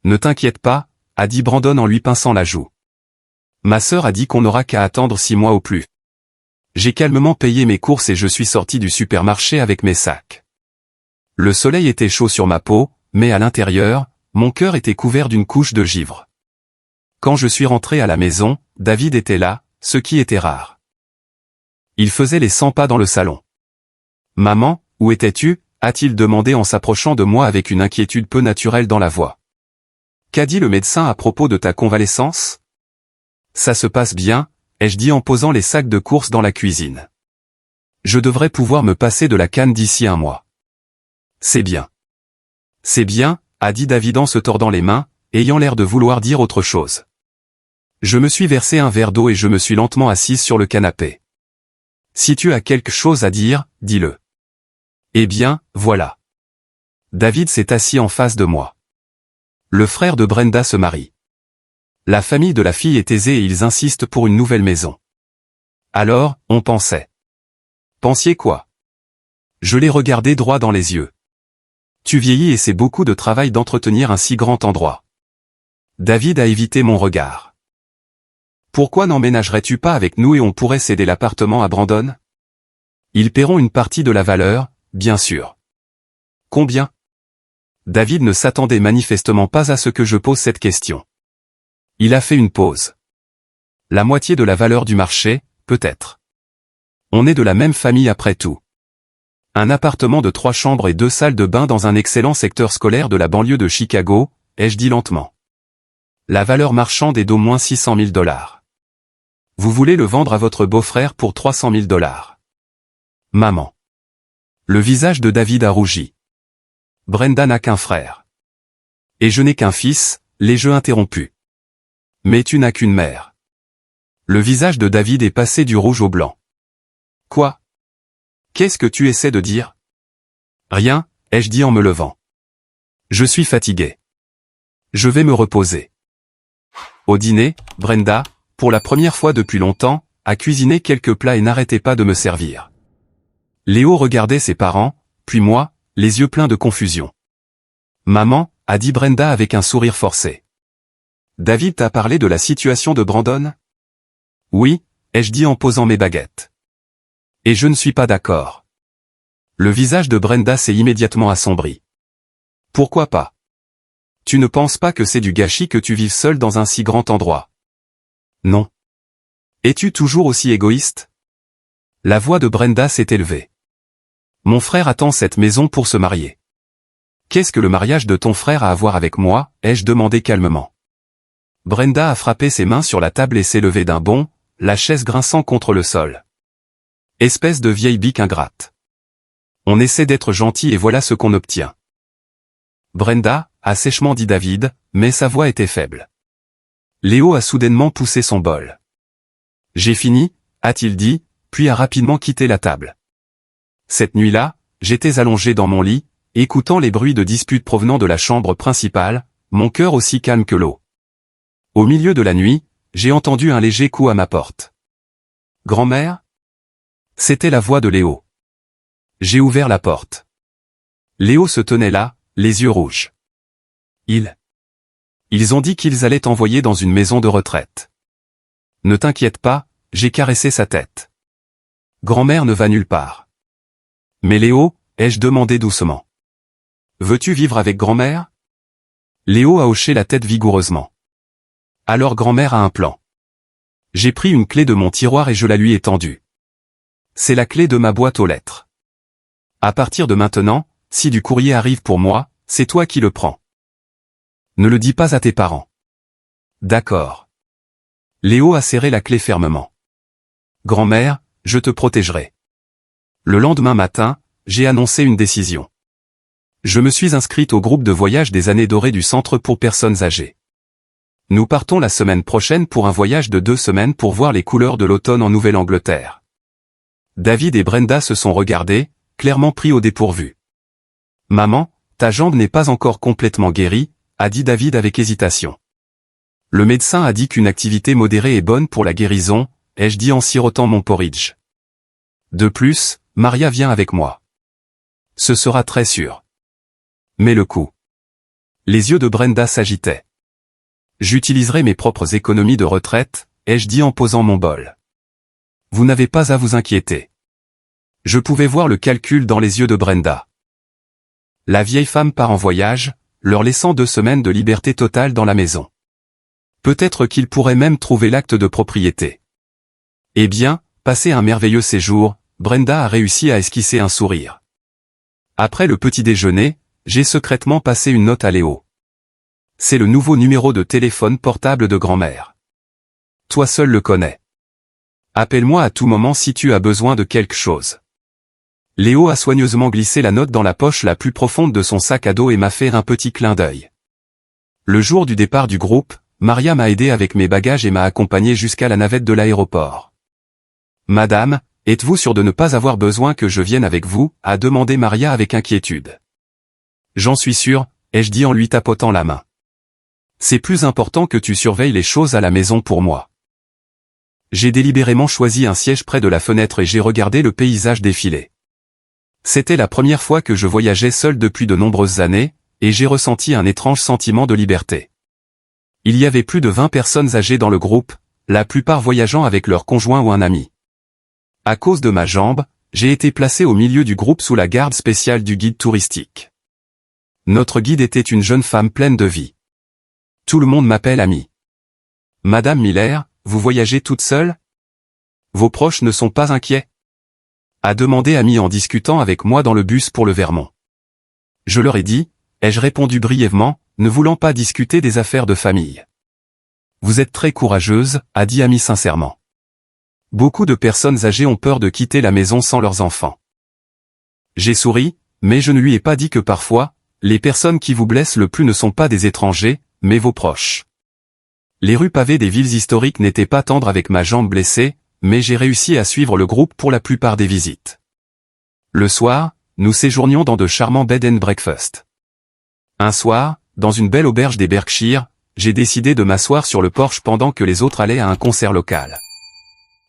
Ne t'inquiète pas, a dit Brandon en lui pinçant la joue. Ma sœur a dit qu'on n'aura qu'à attendre 6 mois au plus. J'ai calmement payé mes courses et je suis sorti du supermarché avec mes sacs. Le soleil était chaud sur ma peau, mais à l'intérieur, mon cœur était couvert d'une couche de givre. Quand je suis rentré à la maison, David était là, ce qui était rare. Il faisait les 100 pas dans le salon. « Maman, où étais-tu » a-t-il demandé en s'approchant de moi avec une inquiétude peu naturelle dans la voix. « Qu'a dit le médecin à propos de ta convalescence ?»« Ça se passe bien » ai-je dit en posant les sacs de courses dans la cuisine. Je devrais pouvoir me passer de la canne d'ici 1 mois. C'est bien. C'est bien, a dit David en se tordant les mains, ayant l'air de vouloir dire autre chose. Je me suis versé un verre d'eau et je me suis lentement assise sur le canapé. Si tu as quelque chose à dire, dis-le. Eh bien, voilà. David s'est assis en face de moi. Le frère de Brenda se marie. La famille de la fille est aisée et ils insistent pour une nouvelle maison. Alors, on pensait. Pensiez quoi? Je l'ai regardé droit dans les yeux. Tu vieillis et c'est beaucoup de travail d'entretenir un si grand endroit. David a évité mon regard. Pourquoi n'emménagerais-tu pas avec nous et on pourrait céder l'appartement à Brandon? Ils paieront une partie de la valeur, bien sûr. Combien? David ne s'attendait manifestement pas à ce que je pose cette question. Il a fait une pause. La moitié de la valeur du marché, peut-être. On est de la même famille après tout. Un appartement de 3 chambres et 2 salles de bain dans un excellent secteur scolaire de la banlieue de Chicago, ai-je dit lentement. La valeur marchande est d'au moins $600 000. Vous voulez le vendre à votre beau-frère pour $300 000. Maman. Le visage de David a rougi. Brenda n'a qu'un frère. Et je n'ai qu'un fils, les jeux interrompus. Mais tu n'as qu'une mère. Le visage de David est passé du rouge au blanc. Quoi? Qu'est-ce que tu essaies de dire? Rien, ai-je dit en me levant. Je suis fatigué. Je vais me reposer. Au dîner, Brenda, pour la première fois depuis longtemps, a cuisiné quelques plats et n'arrêtait pas de me servir. Léo regardait ses parents, puis moi, les yeux pleins de confusion. Maman, a dit Brenda avec un sourire forcé. David t'a parlé de la situation de Brandon? Oui, ai-je dit en posant mes baguettes. Et je ne suis pas d'accord. Le visage de Brenda s'est immédiatement assombri. Pourquoi pas? Tu ne penses pas que c'est du gâchis que tu vives seul dans un si grand endroit? Non. Es-tu toujours aussi égoïste? La voix de Brenda s'est élevée. Mon frère attend cette maison pour se marier. Qu'est-ce que le mariage de ton frère a à voir avec moi? Ai-je demandé calmement. Brenda a frappé ses mains sur la table et s'est levée d'un bond, la chaise grinçant contre le sol. Espèce de vieille bique ingrate. On essaie d'être gentil et voilà ce qu'on obtient. Brenda, a sèchement dit David, mais sa voix était faible. Léo a soudainement poussé son bol. J'ai fini, a-t-il dit, puis a rapidement quitté la table. Cette nuit-là, j'étais allongé dans mon lit, écoutant les bruits de disputes provenant de la chambre principale, mon cœur aussi calme que l'eau. Au milieu de la nuit, j'ai entendu un léger coup à ma porte. Grand-mère? C'était la voix de Léo. J'ai ouvert la porte. Léo se tenait là, les yeux rouges. Ils ont dit qu'ils allaient t'envoyer dans une maison de retraite. Ne t'inquiète pas, j'ai caressé sa tête. Grand-mère ne va nulle part. Mais Léo, ai-je demandé doucement. Veux-tu vivre avec grand-mère? Léo a hoché la tête vigoureusement. Alors grand-mère a un plan. J'ai pris une clé de mon tiroir et je la lui ai tendue. C'est la clé de ma boîte aux lettres. À partir de maintenant, si du courrier arrive pour moi, c'est toi qui le prends. Ne le dis pas à tes parents. D'accord. Léo a serré la clé fermement. Grand-mère, je te protégerai. Le lendemain matin, j'ai annoncé une décision. Je me suis inscrite au groupe de voyage des années dorées du Centre pour personnes âgées. Nous partons la semaine prochaine pour un voyage de 2 semaines pour voir les couleurs de l'automne en Nouvelle-Angleterre. David et Brenda se sont regardés, clairement pris au dépourvu. Maman, ta jambe n'est pas encore complètement guérie, a dit David avec hésitation. Le médecin a dit qu'une activité modérée est bonne pour la guérison, ai-je dit en sirotant mon porridge. De plus, Maria vient avec moi. Ce sera très sûr. Mais le coup. Les yeux de Brenda s'agitaient. J'utiliserai mes propres économies de retraite, ai-je dit en posant mon bol. Vous n'avez pas à vous inquiéter. Je pouvais voir le calcul dans les yeux de Brenda. La vieille femme part en voyage, leur laissant 2 semaines de liberté totale dans la maison. Peut-être qu'ils pourraient même trouver l'acte de propriété. Eh bien, passé un merveilleux séjour, Brenda a réussi à esquisser un sourire. Après le petit déjeuner, j'ai secrètement passé une note à Léo. C'est le nouveau numéro de téléphone portable de grand-mère. Toi seul le connais. Appelle-moi à tout moment si tu as besoin de quelque chose. Léo a soigneusement glissé la note dans la poche la plus profonde de son sac à dos et m'a fait un petit clin d'œil. Le jour du départ du groupe, Maria m'a aidé avec mes bagages et m'a accompagné jusqu'à la navette de l'aéroport. Madame, êtes-vous sûre de ne pas avoir besoin que je vienne avec vous, a demandé Maria avec inquiétude. J'en suis sûr, ai-je dit en lui tapotant la main. C'est plus important que tu surveilles les choses à la maison pour moi. J'ai délibérément choisi un siège près de la fenêtre et j'ai regardé le paysage défiler. C'était la première fois que je voyageais seul depuis de nombreuses années, et j'ai ressenti un étrange sentiment de liberté. Il y avait plus de 20 personnes âgées dans le groupe, la plupart voyageant avec leur conjoint ou un ami. À cause de ma jambe, j'ai été placé au milieu du groupe sous la garde spéciale du guide touristique. Notre guide était une jeune femme pleine de vie. Tout le monde m'appelle Amy. Madame Miller, vous voyagez toute seule? Vos proches ne sont pas inquiets? A demandé Amy en discutant avec moi dans le bus pour le Vermont. Je leur ai dit, ai-je répondu brièvement, ne voulant pas discuter des affaires de famille. Vous êtes très courageuse, a dit Amy sincèrement. Beaucoup de personnes âgées ont peur de quitter la maison sans leurs enfants. J'ai souri, mais je ne lui ai pas dit que parfois, les personnes qui vous blessent le plus ne sont pas des étrangers, mais vos proches. Les rues pavées des villes historiques n'étaient pas tendres avec ma jambe blessée, mais j'ai réussi à suivre le groupe pour la plupart des visites. Le soir, nous séjournions dans de charmants bed and breakfast. Un soir, dans une belle auberge des Berkshires, j'ai décidé de m'asseoir sur le porche pendant que les autres allaient à un concert local.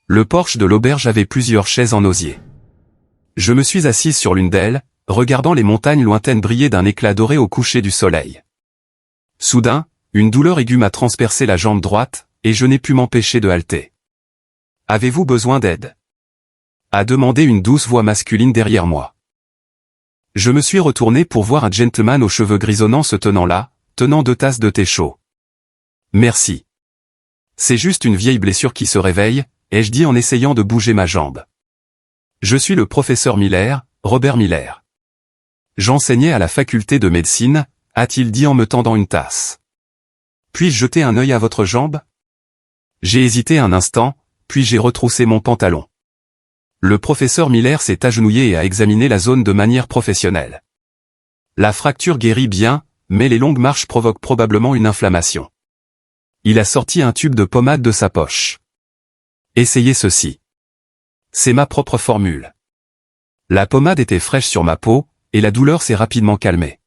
Le porche de l'auberge avait plusieurs chaises en osier. Je me suis assise sur l'une d'elles, regardant les montagnes lointaines briller d'un éclat doré au coucher du soleil. Soudain, une douleur aiguë m'a transpercé la jambe droite, et je n'ai pu m'empêcher de halter. « Avez-vous besoin d'aide ?» a demandé une douce voix masculine derrière moi. Je me suis retourné pour voir un gentleman aux cheveux grisonnants se tenant là, tenant 2 tasses de thé chaud. « Merci. C'est juste une vieille blessure qui se réveille, » ai-je dit en essayant de bouger ma jambe. Je suis le professeur Miller, Robert Miller. J'enseignais à la faculté de médecine, a-t-il dit en me tendant une tasse. Puis-je jeter un œil à votre jambe? J'ai hésité un instant, puis j'ai retroussé mon pantalon. Le professeur Miller s'est agenouillé et a examiné la zone de manière professionnelle. La fracture guérit bien, mais les longues marches provoquent probablement une inflammation. Il a sorti un tube de pommade de sa poche. Essayez ceci. C'est ma propre formule. La pommade était fraîche sur ma peau, et la douleur s'est rapidement calmée.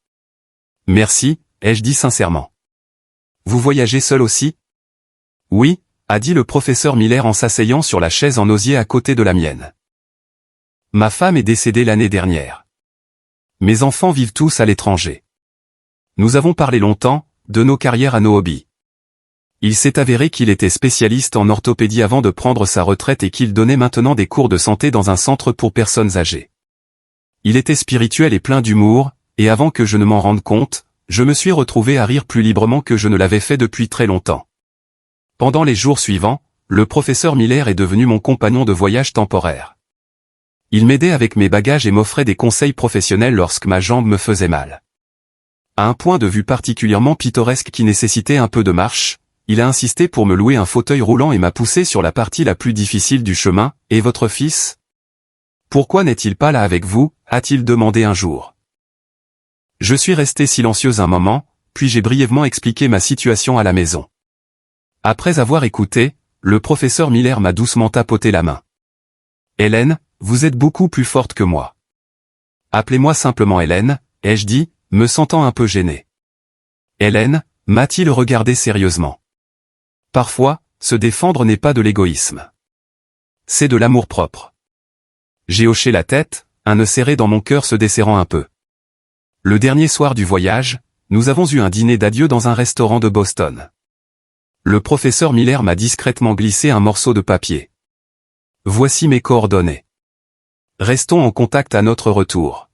Merci, ai-je dit sincèrement. Vous voyagez seul aussi? Oui, a dit le professeur Miller en s'asseyant sur la chaise en osier à côté de la mienne. Ma femme est décédée l'année dernière. Mes enfants vivent tous à l'étranger. Nous avons parlé longtemps, de nos carrières à nos hobbies. Il s'est avéré qu'il était spécialiste en orthopédie avant de prendre sa retraite et qu'il donnait maintenant des cours de santé dans un centre pour personnes âgées. Il était spirituel et plein d'humour, et avant que je ne m'en rende compte, je me suis retrouvé à rire plus librement que je ne l'avais fait depuis très longtemps. Pendant les jours suivants, le professeur Miller est devenu mon compagnon de voyage temporaire. Il m'aidait avec mes bagages et m'offrait des conseils professionnels lorsque ma jambe me faisait mal. À un point de vue particulièrement pittoresque qui nécessitait un peu de marche, il a insisté pour me louer un fauteuil roulant et m'a poussé sur la partie la plus difficile du chemin. « Et votre fils? Pourquoi n'est-il pas là avec vous ?» a-t-il demandé un jour. Je suis resté silencieux un moment, puis j'ai brièvement expliqué ma situation à la maison. Après avoir écouté, le professeur Miller m'a doucement tapoté la main. « Hélène, vous êtes beaucoup plus forte que moi. Appelez-moi simplement Hélène, ai-je dit, me sentant un peu gêné. Hélène, m'a-t-il regardé sérieusement. Parfois, se défendre n'est pas de l'égoïsme. C'est de l'amour-propre. J'ai hoché la tête, un nœud serré dans mon cœur se desserrant un peu. Le dernier soir du voyage, nous avons eu un dîner d'adieu dans un restaurant de Boston. Le professeur Miller m'a discrètement glissé un morceau de papier. Voici mes coordonnées. Restons en contact à notre retour.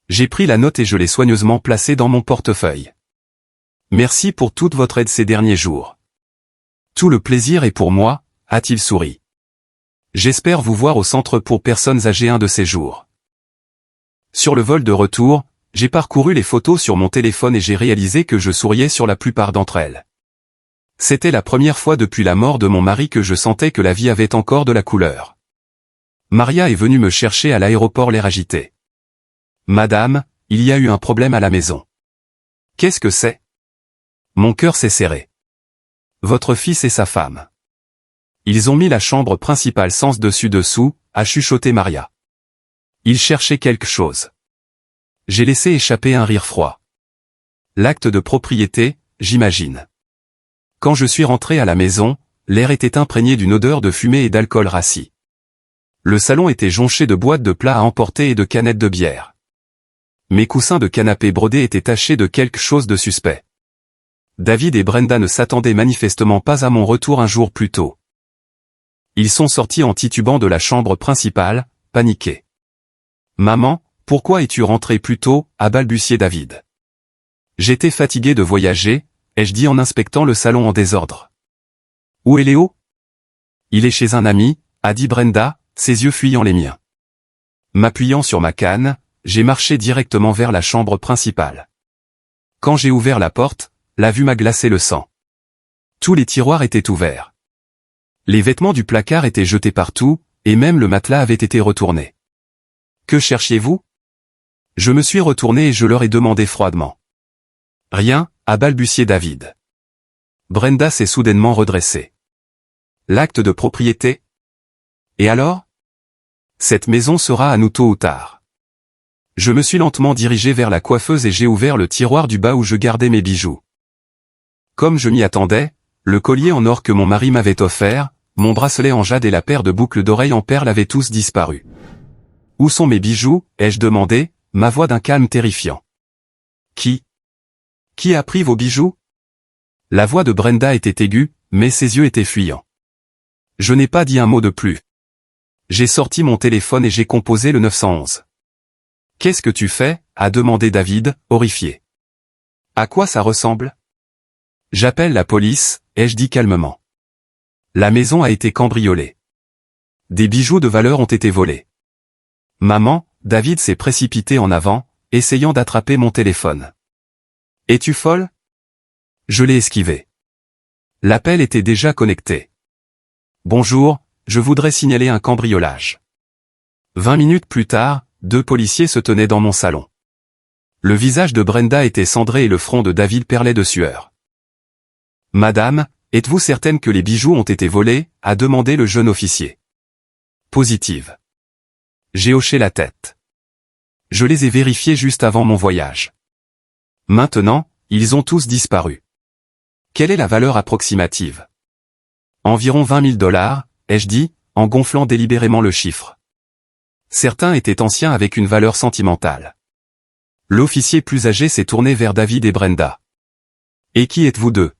J'ai pris la note et je l'ai soigneusement placée dans mon portefeuille. Merci pour toute votre aide ces derniers jours. Tout le plaisir est pour moi, a-t-il souri. J'espère vous voir au centre pour personnes âgées un de ces jours. Sur le vol de retour, j'ai parcouru les photos sur mon téléphone et j'ai réalisé que je souriais sur la plupart d'entre elles. C'était la première fois depuis la mort de mon mari que je sentais que la vie avait encore de la couleur. Maria est venue me chercher à l'aéroport l'air agité. Madame, il y a eu un problème à la maison. Qu'est-ce que c'est? Mon cœur s'est serré. Votre fils et sa femme. Ils ont mis la chambre principale sens dessus-dessous, a chuchoté Maria. Ils cherchaient quelque chose. J'ai laissé échapper un rire froid. L'acte de propriété, j'imagine. Quand je suis rentré à la maison, l'air était imprégné d'une odeur de fumée et d'alcool rassis. Le salon était jonché de boîtes de plats à emporter et de canettes de bière. Mes coussins de canapé brodés étaient tachés de quelque chose de suspect. David et Brenda ne s'attendaient manifestement pas à mon retour un jour plus tôt. Ils sont sortis en titubant de la chambre principale, paniqués. « Maman, pourquoi es-tu rentrée plus tôt ?» a balbutié David. « J'étais fatigué de voyager, » ai-je dit en inspectant le salon en désordre. « Où est Léo ?»« Il est chez un ami, » a dit Brenda, ses yeux fuyant les miens. M'appuyant sur ma canne, j'ai marché directement vers la chambre principale. Quand j'ai ouvert la porte, la vue m'a glacé le sang. Tous les tiroirs étaient ouverts. Les vêtements du placard étaient jetés partout, et même le matelas avait été retourné. « Que cherchiez-vous » Je me suis retourné et je leur ai demandé froidement. « Rien » a balbutié David. Brenda s'est soudainement redressée. « L'acte de propriété ? Et alors ? Cette maison sera à nous tôt ou tard. Je me suis lentement dirigé vers la coiffeuse et j'ai ouvert le tiroir du bas où je gardais mes bijoux. Comme je m'y attendais, le collier en or que mon mari m'avait offert, mon bracelet en jade et la paire de boucles d'oreilles en perles avaient tous disparu. « Où sont mes bijoux ?» ai-je demandé, ma voix d'un calme terrifiant. « Qui a pris vos bijoux ?» La voix de Brenda était aiguë, mais ses yeux étaient fuyants. Je n'ai pas dit un mot de plus. J'ai sorti mon téléphone et j'ai composé le 911. « Qu'est-ce que tu fais ?» a demandé David, horrifié. « À quoi ça ressemble ?»« J'appelle la police », ai-je dit calmement. La maison a été cambriolée. Des bijoux de valeur ont été volés. Maman, David s'est précipité en avant, essayant d'attraper mon téléphone. « Es-tu folle ?» Je l'ai esquivé. L'appel était déjà connecté. « Bonjour, je voudrais signaler un cambriolage. » 20 minutes plus tard, 2 policiers se tenaient dans mon salon. Le visage de Brenda était cendré et le front de David perlait de sueur. « Madame, êtes-vous certaine que les bijoux ont été volés ?» a demandé le jeune officier. « Positive. » J'ai hoché la tête. Je les ai vérifiés juste avant mon voyage. Maintenant, ils ont tous disparu. Quelle est la valeur approximative? Environ 20 000 $, ai-je dit, en gonflant délibérément le chiffre. Certains étaient anciens avec une valeur sentimentale. L'officier plus âgé s'est tourné vers David et Brenda. « Et qui êtes-vous deux ?»«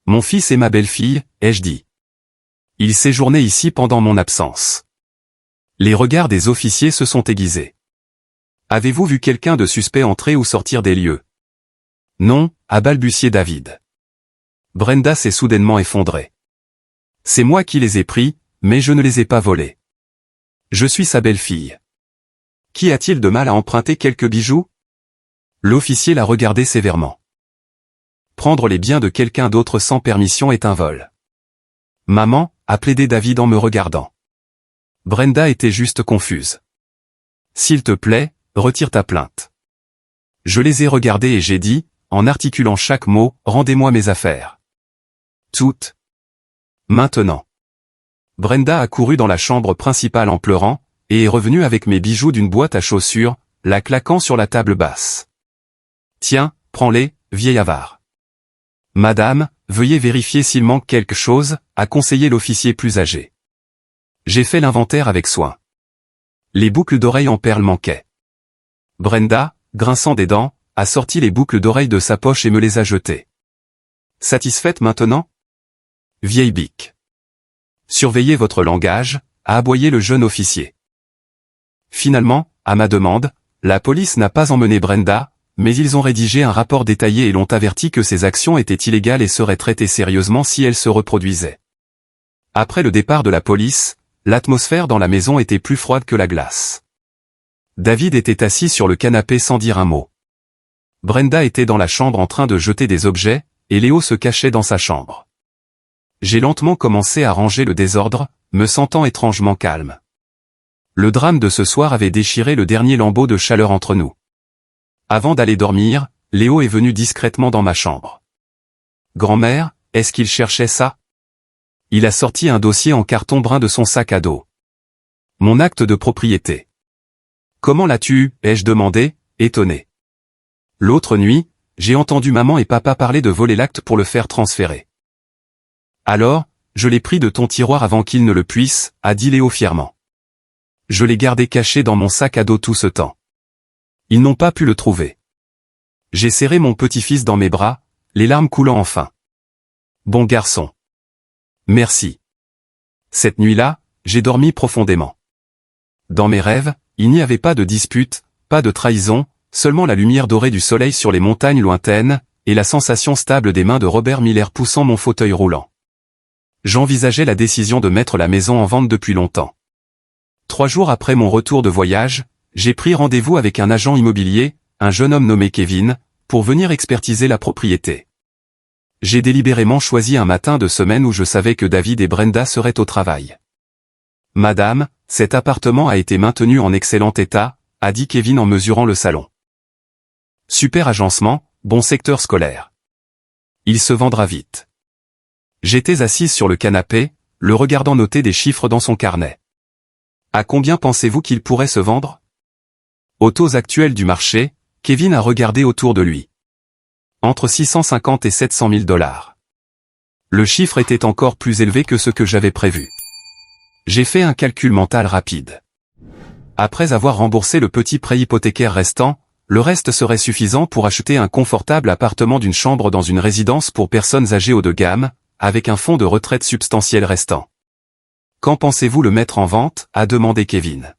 Mon fils et ma belle-fille, ai-je dit. Ils séjournaient ici pendant mon absence. » Les regards des officiers se sont aiguisés. « Avez-vous vu quelqu'un de suspect entrer ou sortir des lieux ?»« Non » a balbutié David. Brenda s'est soudainement effondrée. « C'est moi qui les ai pris, mais je ne les ai pas volés. Je suis sa belle-fille. Qu'y a-t-il de mal à emprunter quelques bijoux ?» L'officier l'a regardé sévèrement. Prendre les biens de quelqu'un d'autre sans permission est un vol. « Maman » a plaidé David en me regardant. Brenda était juste confuse. « S'il te plaît, retire ta plainte. » Je les ai regardés et j'ai dit, en articulant chaque mot, « Rendez-moi mes affaires. » Toutes. Maintenant. Brenda a couru dans la chambre principale en pleurant, et est revenue avec mes bijoux d'une boîte à chaussures, la claquant sur la table basse. « Tiens, prends-les, vieil avare. »« Madame, veuillez vérifier s'il manque quelque chose », a conseillé l'officier plus âgé. J'ai fait l'inventaire avec soin. Les boucles d'oreilles en perles manquaient. Brenda, grinçant des dents, a sorti les boucles d'oreilles de sa poche et me les a jetées. « Satisfaite maintenant ? Vieille bique. Surveillez votre langage, a aboyé le jeune officier. Finalement, à ma demande, la police n'a pas emmené Brenda, mais ils ont rédigé un rapport détaillé et l'ont averti que ces actions étaient illégales et seraient traitées sérieusement si elles se reproduisaient. Après le départ de la police, l'atmosphère dans la maison était plus froide que la glace. David était assis sur le canapé sans dire un mot. Brenda était dans la chambre en train de jeter des objets, et Léo se cachait dans sa chambre. J'ai lentement commencé à ranger le désordre, me sentant étrangement calme. Le drame de ce soir avait déchiré le dernier lambeau de chaleur entre nous. Avant d'aller dormir, Léo est venu discrètement dans ma chambre. « Grand-mère, est-ce qu'il cherchait ça ?» Il a sorti un dossier en carton brun de son sac à dos. « Mon acte de propriété. »« Comment l'as-tu eu ?» ai-je demandé, étonné. L'autre nuit, j'ai entendu maman et papa parler de voler l'acte pour le faire transférer. « Alors, je l'ai pris de ton tiroir avant qu'il ne le puisse, » a dit Léo fièrement. Je l'ai gardé caché dans mon sac à dos tout ce temps. Ils n'ont pas pu le trouver. J'ai serré mon petit-fils dans mes bras, les larmes coulant enfin. Bon garçon. Merci. Cette nuit-là, j'ai dormi profondément. Dans mes rêves, il n'y avait pas de dispute, pas de trahison, seulement la lumière dorée du soleil sur les montagnes lointaines, et la sensation stable des mains de Robert Miller poussant mon fauteuil roulant. J'envisageais la décision de mettre la maison en vente depuis longtemps. 3 jours après mon retour de voyage, j'ai pris rendez-vous avec un agent immobilier, un jeune homme nommé Kevin, pour venir expertiser la propriété. J'ai délibérément choisi un matin de semaine où je savais que David et Brenda seraient au travail. « Madame, cet appartement a été maintenu en excellent état », a dit Kevin en mesurant le salon. « Super agencement, bon secteur scolaire. Il se vendra vite. » J'étais assise sur le canapé, le regardant noter des chiffres dans son carnet. À combien pensez-vous qu'il pourrait se vendre? Aux taux actuels du marché, Kevin a regardé autour de lui. Entre 650 et 700 000 $. Le chiffre était encore plus élevé que ce que j'avais prévu. J'ai fait un calcul mental rapide. Après avoir remboursé le petit prêt hypothécaire restant, le reste serait suffisant pour acheter un confortable appartement d'une chambre dans une résidence pour personnes âgées haut de gamme, avec un fonds de retraite substantiel restant. Quand pensez-vous le mettre en vente? A demandé Kevin.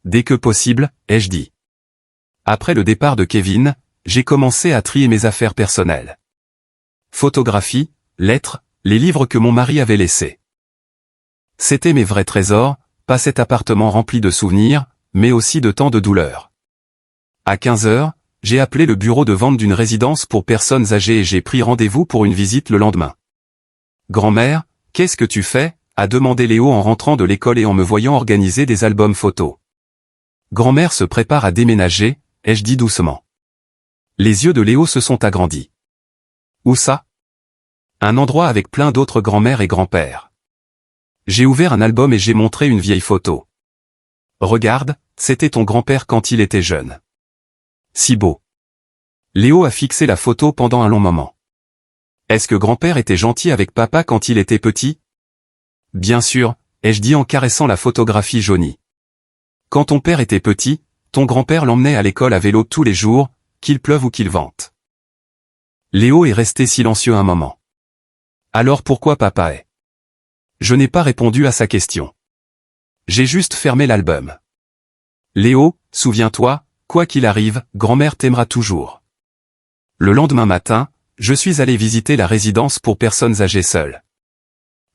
Dès que possible, ai-je dit. Après le départ de Kevin, j'ai commencé à trier mes affaires personnelles. Photographies, lettres, les livres que mon mari avait laissés. C'étaient mes vrais trésors, pas cet appartement rempli de souvenirs, mais aussi de tant de douleurs. À 15 heures, j'ai appelé le bureau de vente d'une résidence pour personnes âgées et j'ai pris rendez-vous pour une visite le lendemain. Grand-mère, qu'est-ce que tu fais? A demandé Léo en rentrant de l'école et en me voyant organiser des albums photos. Grand-mère se prépare à déménager, ai-je dit doucement. Les yeux de Léo se sont agrandis. Où ça? Un endroit avec plein d'autres grand-mères et grands-pères. J'ai ouvert un album et j'ai montré une vieille photo. Regarde, c'était ton grand-père quand il était jeune. Si beau. Léo a fixé la photo pendant un long moment. Est-ce que grand-père était gentil avec papa quand il était petit? Bien sûr, ai-je dit en caressant la photographie jaunie. Quand ton père était petit, ton grand-père l'emmenait à l'école à vélo tous les jours, qu'il pleuve ou qu'il vente. Léo est resté silencieux un moment. Alors pourquoi papa est? Je n'ai pas répondu à sa question. J'ai juste fermé l'album. Léo, souviens-toi, quoi qu'il arrive, grand-mère t'aimera toujours. Le lendemain matin, je suis allé visiter la résidence pour personnes âgées seules.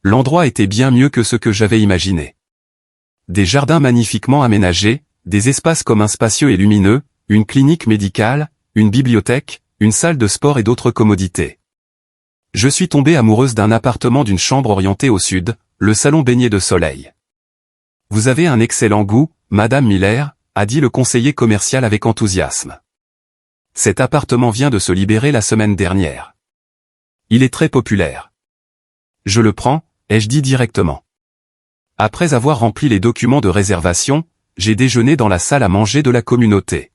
L'endroit était bien mieux que ce que j'avais imaginé. Des jardins magnifiquement aménagés, des espaces communs spacieux et lumineux, une clinique médicale, une bibliothèque, une salle de sport et d'autres commodités. Je suis tombé amoureuse d'un appartement d'une chambre orientée au sud, le salon baigné de soleil. Vous avez un excellent goût, Madame Miller, a dit le conseiller commercial avec enthousiasme. Cet appartement vient de se libérer la semaine dernière. Il est très populaire. Je le prends, ai-je dit directement. Après avoir rempli les documents de réservation, j'ai déjeuné dans la salle à manger de la communauté.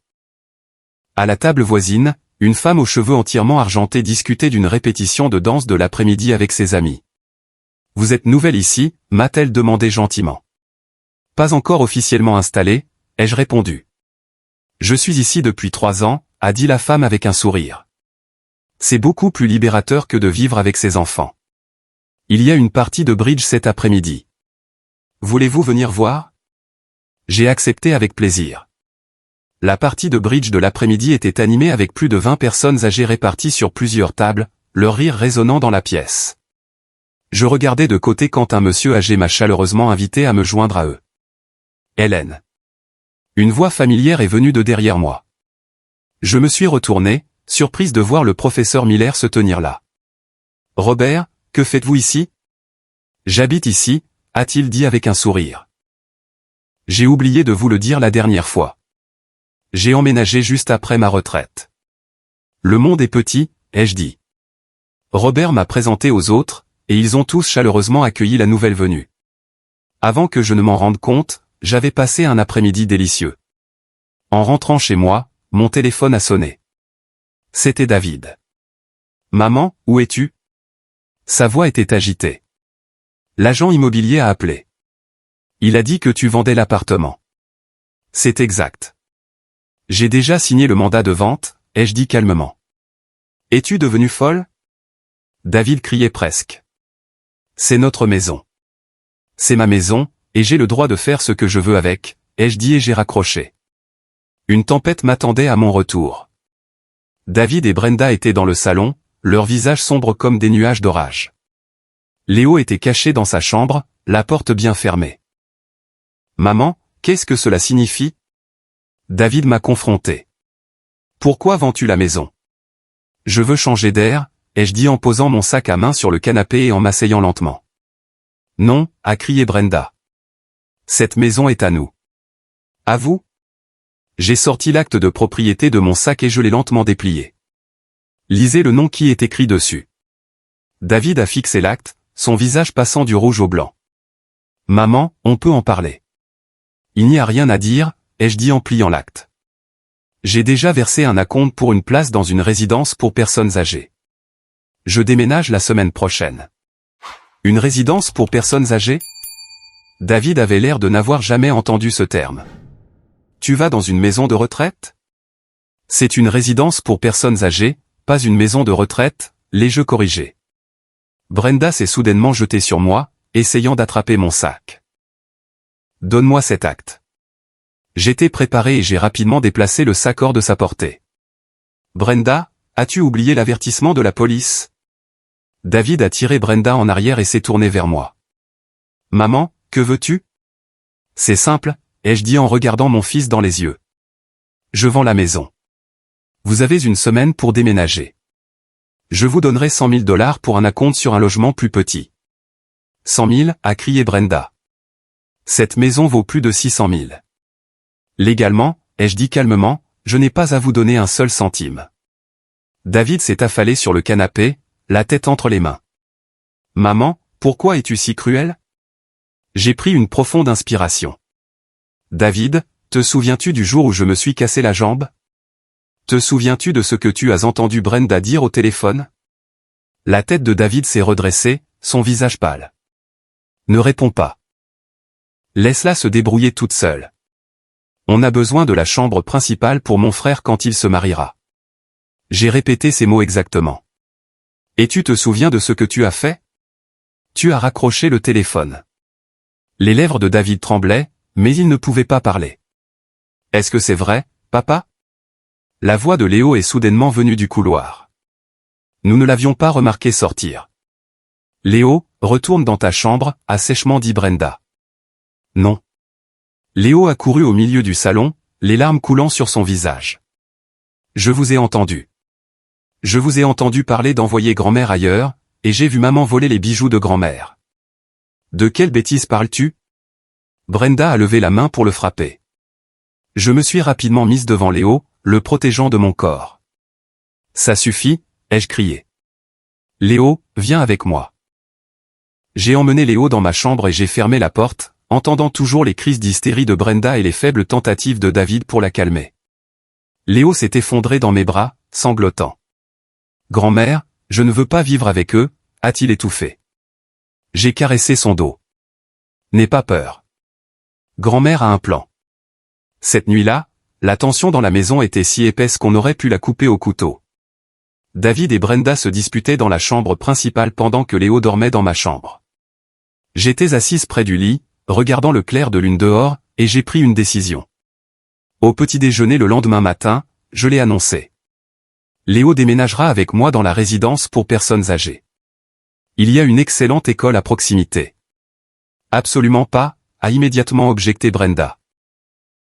À la table voisine, une femme aux cheveux entièrement argentés discutait d'une répétition de danse de l'après-midi avec ses amis. « Vous êtes nouvelle ici ?» m'a-t-elle demandé gentiment. « Pas encore officiellement installée » ai-je répondu. « Je suis ici depuis 3 ans » a dit la femme avec un sourire. « C'est beaucoup plus libérateur que de vivre avec ses enfants. Il y a une partie de bridge cet après-midi. Voulez-vous venir voir ?» J'ai accepté avec plaisir. La partie de bridge de l'après-midi était animée avec plus de 20 personnes âgées réparties sur plusieurs tables, leur rire résonnant dans la pièce. Je regardais de côté quand un monsieur âgé m'a chaleureusement invité à me joindre à eux. Hélène. Une voix familière est venue de derrière moi. Je me suis retourné, surprise de voir le professeur Miller se tenir là. Robert, que faites-vous ici? J'habite ici, a-t-il dit avec un sourire. J'ai oublié de vous le dire la dernière fois. J'ai emménagé juste après ma retraite. Le monde est petit, ai-je dit. Robert m'a présenté aux autres, et ils ont tous chaleureusement accueilli la nouvelle venue. Avant que je ne m'en rende compte, j'avais passé un après-midi délicieux. En rentrant chez moi, mon téléphone a sonné. C'était David. Maman, où es-tu? Sa voix était agitée. L'agent immobilier a appelé. Il a dit que tu vendais l'appartement. C'est exact. J'ai déjà signé le mandat de vente, ai-je dit calmement. Es-tu devenue folle? David criait presque. C'est notre maison. C'est ma maison, et j'ai le droit de faire ce que je veux avec, ai-je dit et j'ai raccroché. Une tempête m'attendait à mon retour. David et Brenda étaient dans le salon, leurs visages sombres comme des nuages d'orage. Léo était caché dans sa chambre, la porte bien fermée. Maman, qu'est-ce que cela signifie? David m'a confronté. Pourquoi vends-tu la maison? Je veux changer d'air, ai-je dit en posant mon sac à main sur le canapé et en m'asseyant lentement. Non, a crié Brenda. Cette maison est à nous. À vous? J'ai sorti l'acte de propriété de mon sac et je l'ai lentement déplié. Lisez le nom qui est écrit dessus. David a fixé l'acte, son visage passant du rouge au blanc. Maman, on peut en parler. Il n'y a rien à dire, ai-je dit en pliant l'acte. J'ai déjà versé un acompte pour une place dans une résidence pour personnes âgées. Je déménage la semaine prochaine. Une résidence pour personnes âgées? David avait l'air de n'avoir jamais entendu ce terme. Tu vas dans une maison de retraite? C'est une résidence pour personnes âgées, pas une maison de retraite, l'ai-je corrigé. Brenda s'est soudainement jetée sur moi, essayant d'attraper mon sac. Donne-moi cet acte. J'étais préparé et j'ai rapidement déplacé le sac hors de sa portée. Brenda, as-tu oublié l'avertissement de la police? David a tiré Brenda en arrière et s'est tourné vers moi. Maman, que veux-tu? C'est simple, ai-je dit en regardant mon fils dans les yeux. Je vends la maison. Vous avez une semaine pour déménager. Je vous donnerai 100 000 $ pour un acompte sur un logement plus petit. 100 000, a crié Brenda. Cette maison vaut plus de 600 000. Légalement, ai-je dit calmement, je n'ai pas à vous donner un seul centime. David s'est affalé sur le canapé, la tête entre les mains. Maman, pourquoi es-tu si cruelle? J'ai pris une profonde inspiration. David, te souviens-tu du jour où je me suis cassé la jambe? Te souviens-tu de ce que tu as entendu Brenda dire au téléphone? La tête de David s'est redressée, son visage pâle. Ne réponds pas. Laisse-la se débrouiller toute seule. On a besoin de la chambre principale pour mon frère quand il se mariera. J'ai répété ces mots exactement. Et tu te souviens de ce que tu as fait? Tu as raccroché le téléphone. Les lèvres de David tremblaient, mais il ne pouvait pas parler. Est-ce que c'est vrai, papa? La voix de Léo est soudainement venue du couloir. Nous ne l'avions pas remarqué sortir. Léo, retourne dans ta chambre, a sèchement dit Brenda. Non. Léo a couru au milieu du salon, les larmes coulant sur son visage. Je vous ai entendu. Je vous ai entendu parler d'envoyer grand-mère ailleurs, et j'ai vu maman voler les bijoux de grand-mère. De quelle bêtise parles-tu? Brenda a levé la main pour le frapper. Je me suis rapidement mise devant Léo, le protégeant de mon corps. Ça suffit, ai-je crié. Léo, viens avec moi. J'ai emmené Léo dans ma chambre et j'ai fermé la porte, entendant toujours les crises d'hystérie de Brenda et les faibles tentatives de David pour la calmer. Léo s'est effondré dans mes bras, sanglotant. Grand-mère, je ne veux pas vivre avec eux, a-t-il étouffé. J'ai caressé son dos. N'aie pas peur. Grand-mère a un plan. Cette nuit-là, la tension dans la maison était si épaisse qu'on aurait pu la couper au couteau. David et Brenda se disputaient dans la chambre principale pendant que Léo dormait dans ma chambre. J'étais assise près du lit, regardant le clair de lune dehors, et j'ai pris une décision. Au petit déjeuner le lendemain matin, je l'ai annoncé. Léo déménagera avec moi dans la résidence pour personnes âgées. Il y a une excellente école à proximité. Absolument pas, a immédiatement objecté Brenda.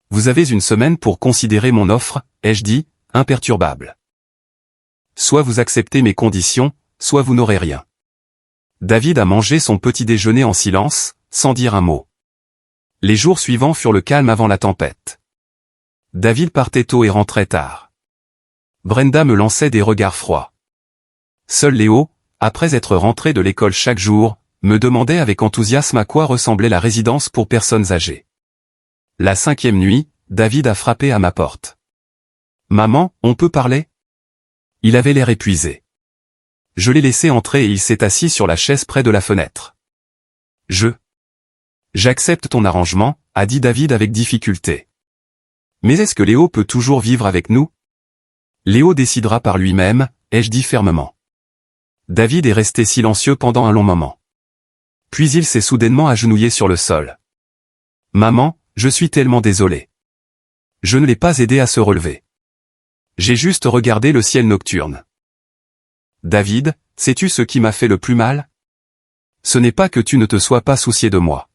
Vous avez une semaine pour considérer mon offre, ai-je dit, imperturbable. Soit vous acceptez mes conditions, soit vous n'aurez rien. David a mangé son petit déjeuner en silence, sans dire un mot. Les jours suivants furent le calme avant la tempête. David partait tôt et rentrait tard. Brenda me lançait des regards froids. Seul Léo, après être rentré de l'école chaque jour, me demandait avec enthousiasme à quoi ressemblait la résidence pour personnes âgées. La 5e nuit, David a frappé à ma porte. Maman, on peut parler? Il avait l'air épuisé. Je l'ai laissé entrer et il s'est assis sur la chaise près de la fenêtre. J'accepte ton arrangement, a dit David avec difficulté. Mais est-ce que Léo peut toujours vivre avec nous? Léo décidera par lui-même, ai-je dit fermement. David est resté silencieux pendant un long moment. Puis il s'est soudainement agenouillé sur le sol. Maman, je suis tellement désolé. Je ne l'ai pas aidé à se relever. J'ai juste regardé le ciel nocturne. David, sais-tu ce qui m'a fait le plus mal? Ce n'est pas que tu ne te sois pas soucié de moi.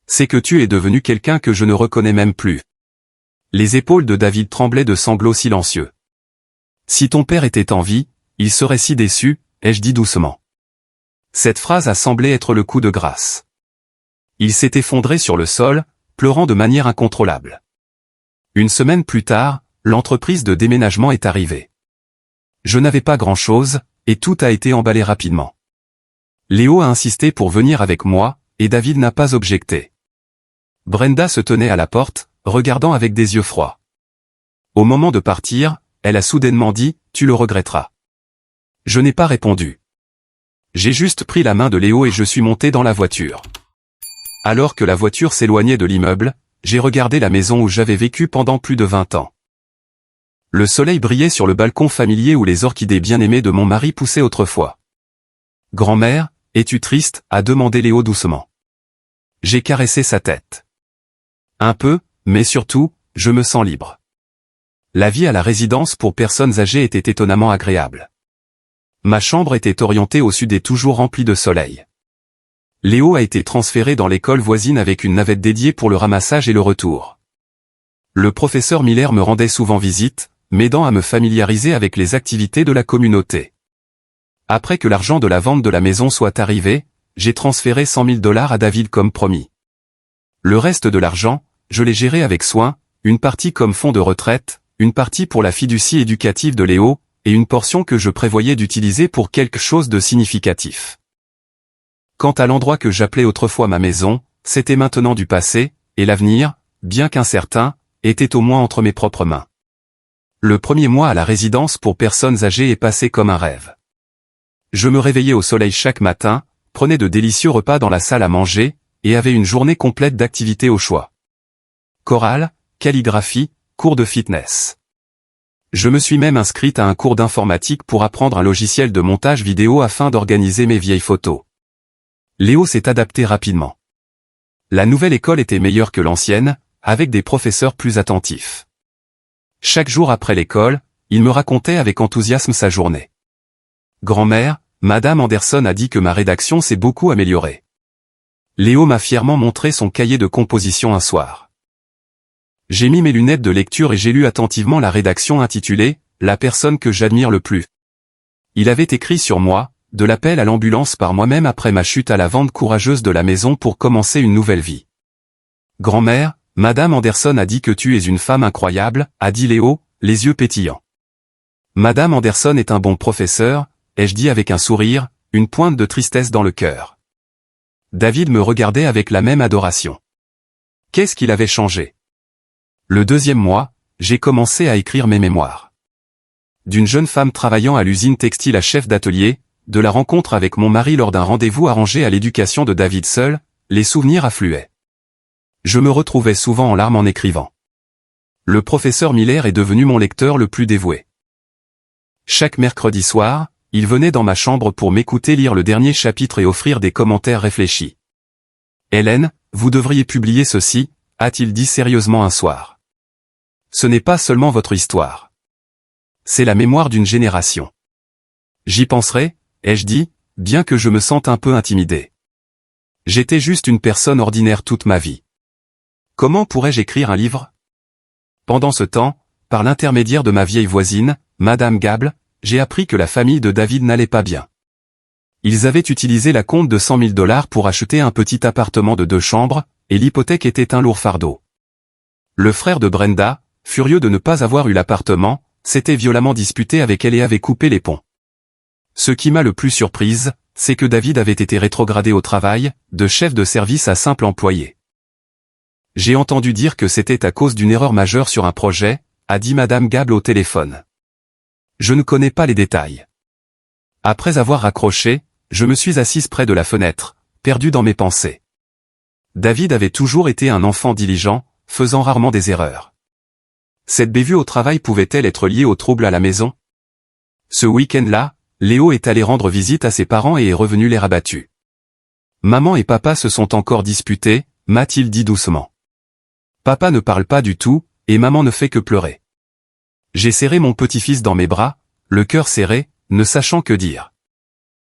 C'est que tu es devenu quelqu'un que je ne reconnais même plus. Les épaules de David tremblaient de sanglots silencieux. Si ton père était en vie, il serait si déçu, ai-je dit doucement. Cette phrase a semblé être le coup de grâce. Il s'est effondré sur le sol, pleurant de manière incontrôlable. Une semaine plus tard, l'entreprise de déménagement est arrivée. Je n'avais pas grand-chose, et tout a été emballé rapidement. Léo a insisté pour venir avec moi, et David n'a pas objecté. Brenda se tenait à la porte, regardant avec des yeux froids. Au moment de partir, elle a soudainement dit « Tu le regretteras ». Je n'ai pas répondu. J'ai juste pris la main de Léo et je suis monté dans la voiture. Alors que la voiture s'éloignait de l'immeuble, j'ai regardé la maison où j'avais vécu pendant plus de 20 ans. Le soleil brillait sur le balcon familier où les orchidées bien-aimées de mon mari poussaient autrefois. « Grand-mère, es-tu triste ?» a demandé Léo doucement. J'ai caressé sa tête. Un peu, mais surtout, je me sens libre. La vie à la résidence pour personnes âgées était étonnamment agréable. Ma chambre était orientée au sud et toujours remplie de soleil. Léo a été transféré dans l'école voisine avec une navette dédiée pour le ramassage et le retour. Le professeur Miller me rendait souvent visite, m'aidant à me familiariser avec les activités de la communauté. Après que l'argent de la vente de la maison soit arrivé, j'ai transféré 100 000 $ à David comme promis. Le reste de l'argent, je l'ai géré avec soin, une partie comme fonds de retraite, une partie pour la fiducie éducative de Léo, et une portion que je prévoyais d'utiliser pour quelque chose de significatif. Quant à l'endroit que j'appelais autrefois ma maison, c'était maintenant du passé, et l'avenir, bien qu'incertain, était au moins entre mes propres mains. Le premier mois à la résidence pour personnes âgées est passé comme un rêve. Je me réveillais au soleil chaque matin, prenais de délicieux repas dans la salle à manger, et avais une journée complète d'activités au choix. Chorale, calligraphie, cours de fitness. Je me suis même inscrite à un cours d'informatique pour apprendre un logiciel de montage vidéo afin d'organiser mes vieilles photos. Léo s'est adapté rapidement. La nouvelle école était meilleure que l'ancienne, avec des professeurs plus attentifs. Chaque jour après l'école, il me racontait avec enthousiasme sa journée. Grand-mère, Madame Anderson a dit que ma rédaction s'est beaucoup améliorée. Léo m'a fièrement montré son cahier de composition un soir. J'ai mis mes lunettes de lecture et j'ai lu attentivement la rédaction intitulée « La personne que j'admire le plus ». Il avait écrit sur moi, de l'appel à l'ambulance par moi-même après ma chute à la vente courageuse de la maison pour commencer une nouvelle vie. Grand-mère, Madame Anderson a dit que tu es une femme incroyable, a dit Léo, les yeux pétillants. Madame Anderson est un bon professeur, ai-je dit avec un sourire, une pointe de tristesse dans le cœur. David me regardait avec la même adoration. Qu'est-ce qu'il avait changé? Le deuxième mois, j'ai commencé à écrire mes mémoires. D'une jeune femme travaillant à l'usine textile à chef d'atelier, de la rencontre avec mon mari lors d'un rendez-vous arrangé à l'éducation de David seul, les souvenirs affluaient. Je me retrouvais souvent en larmes en écrivant. Le professeur Miller est devenu mon lecteur le plus dévoué. Chaque mercredi soir, il venait dans ma chambre pour m'écouter lire le dernier chapitre et offrir des commentaires réfléchis. « Hélène, vous devriez publier ceci », a-t-il dit sérieusement un soir. Ce n'est pas seulement votre histoire. C'est la mémoire d'une génération. J'y penserai, ai-je dit, bien que je me sente un peu intimidé. J'étais juste une personne ordinaire toute ma vie. Comment pourrais-je écrire un livre? Pendant ce temps, par l'intermédiaire de ma vieille voisine, Madame Gable, j'ai appris que la famille de David n'allait pas bien. Ils avaient utilisé la compte de 100 000 $ pour acheter un petit appartement de 2 chambres, et l'hypothèque était un lourd fardeau. Le frère de Brenda, furieux de ne pas avoir eu l'appartement, s'était violemment disputé avec elle et avait coupé les ponts. Ce qui m'a le plus surprise, c'est que David avait été rétrogradé au travail, de chef de service à simple employé. J'ai entendu dire que c'était à cause d'une erreur majeure sur un projet, a dit Madame Gable au téléphone. Je ne connais pas les détails. Après avoir raccroché, je me suis assise près de la fenêtre, perdu dans mes pensées. David avait toujours été un enfant diligent, faisant rarement des erreurs. Cette bévue au travail pouvait-elle être liée aux troubles à la maison? Ce week-end-là, Léo est allé rendre visite à ses parents et est revenu l'air abattu. Maman et papa se sont encore disputés, m'a-t-il dit doucement. Papa ne parle pas du tout, et maman ne fait que pleurer. J'ai serré mon petit-fils dans mes bras, le cœur serré, ne sachant que dire.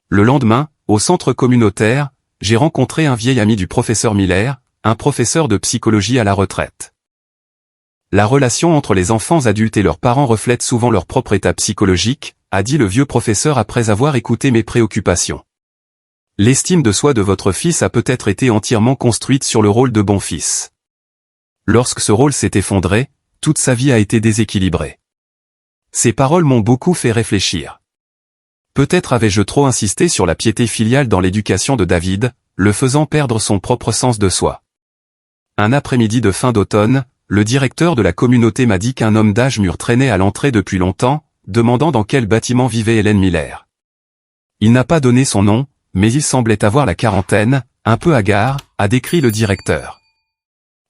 Le lendemain, au centre communautaire, j'ai rencontré un vieil ami du professeur Miller, un professeur de psychologie à la retraite. La relation entre les enfants adultes et leurs parents reflète souvent leur propre état psychologique, a dit le vieux professeur après avoir écouté mes préoccupations. L'estime de soi de votre fils a peut-être été entièrement construite sur le rôle de bon fils. Lorsque ce rôle s'est effondré, toute sa vie a été déséquilibrée. Ces paroles m'ont beaucoup fait réfléchir. Peut-être avais-je trop insisté sur la piété filiale dans l'éducation de David, le faisant perdre son propre sens de soi. Un après-midi de fin d'automne, le directeur de la communauté m'a dit qu'un homme d'âge mûr traînait à l'entrée depuis longtemps, demandant dans quel bâtiment vivait Hélène Miller. Il n'a pas donné son nom, mais il semblait avoir la quarantaine, un peu hagard, a décrit le directeur.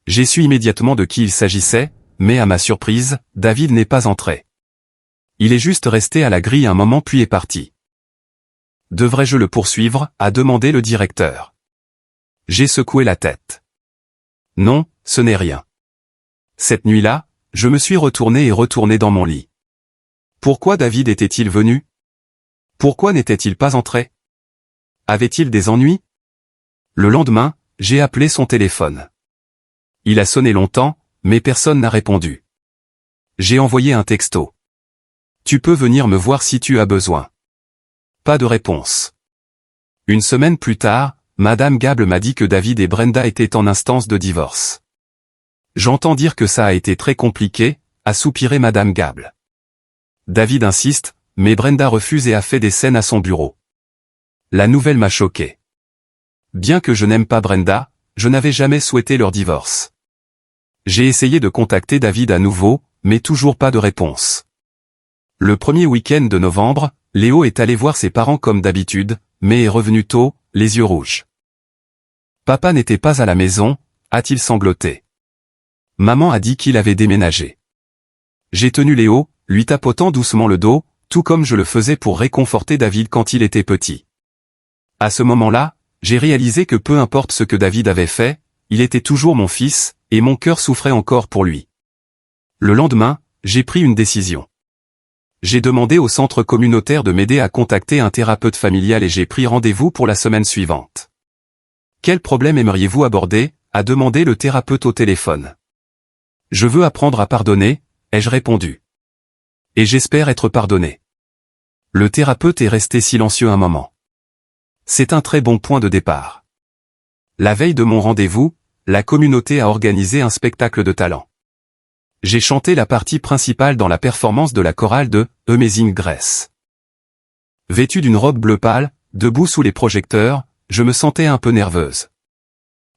J'ai su immédiatement de qui il s'agissait, mais à ma surprise, David n'est pas entré. Il est juste resté à la grille un moment puis est parti. Devrais-je le poursuivre, a demandé le directeur. J'ai secoué la tête. Non, ce n'est rien. Cette nuit-là, je me suis retourné dans mon lit. Pourquoi David était-il venu? Pourquoi n'était-il pas entré? Avait-il des ennuis? Le lendemain, j'ai appelé son téléphone. Il a sonné longtemps, mais personne n'a répondu. J'ai envoyé un texto. Tu peux venir me voir si tu as besoin. Pas de réponse. Une semaine plus tard, Madame Gable m'a dit que David et Brenda étaient en instance de divorce. J'entends dire que ça a été très compliqué, a soupiré Madame Gable. David insiste, mais Brenda refuse et a fait des scènes à son bureau. La nouvelle m'a choqué. Bien que je n'aime pas Brenda, je n'avais jamais souhaité leur divorce. J'ai essayé de contacter David à nouveau, mais toujours pas de réponse. Le premier week-end de novembre, Léo est allé voir ses parents comme d'habitude, mais est revenu tôt, les yeux rouges. Papa n'était pas à la maison, a-t-il sangloté. Maman a dit qu'il avait déménagé. J'ai tenu Léo, lui tapotant doucement le dos, tout comme je le faisais pour réconforter David quand il était petit. À ce moment-là, j'ai réalisé que peu importe ce que David avait fait, il était toujours mon fils, et mon cœur souffrait encore pour lui. Le lendemain, j'ai pris une décision. J'ai demandé au centre communautaire de m'aider à contacter un thérapeute familial et j'ai pris rendez-vous pour la semaine suivante. Quel problème aimeriez-vous aborder? A demandé le thérapeute au téléphone. Je veux apprendre à pardonner, ai-je répondu. Et j'espère être pardonné. Le thérapeute est resté silencieux un moment. C'est un très bon point de départ. La veille de mon rendez-vous, la communauté a organisé un spectacle de talent. J'ai chanté la partie principale dans la performance de la chorale de Amazing Grace. Vêtue d'une robe bleu pâle, debout sous les projecteurs, je me sentais un peu nerveuse.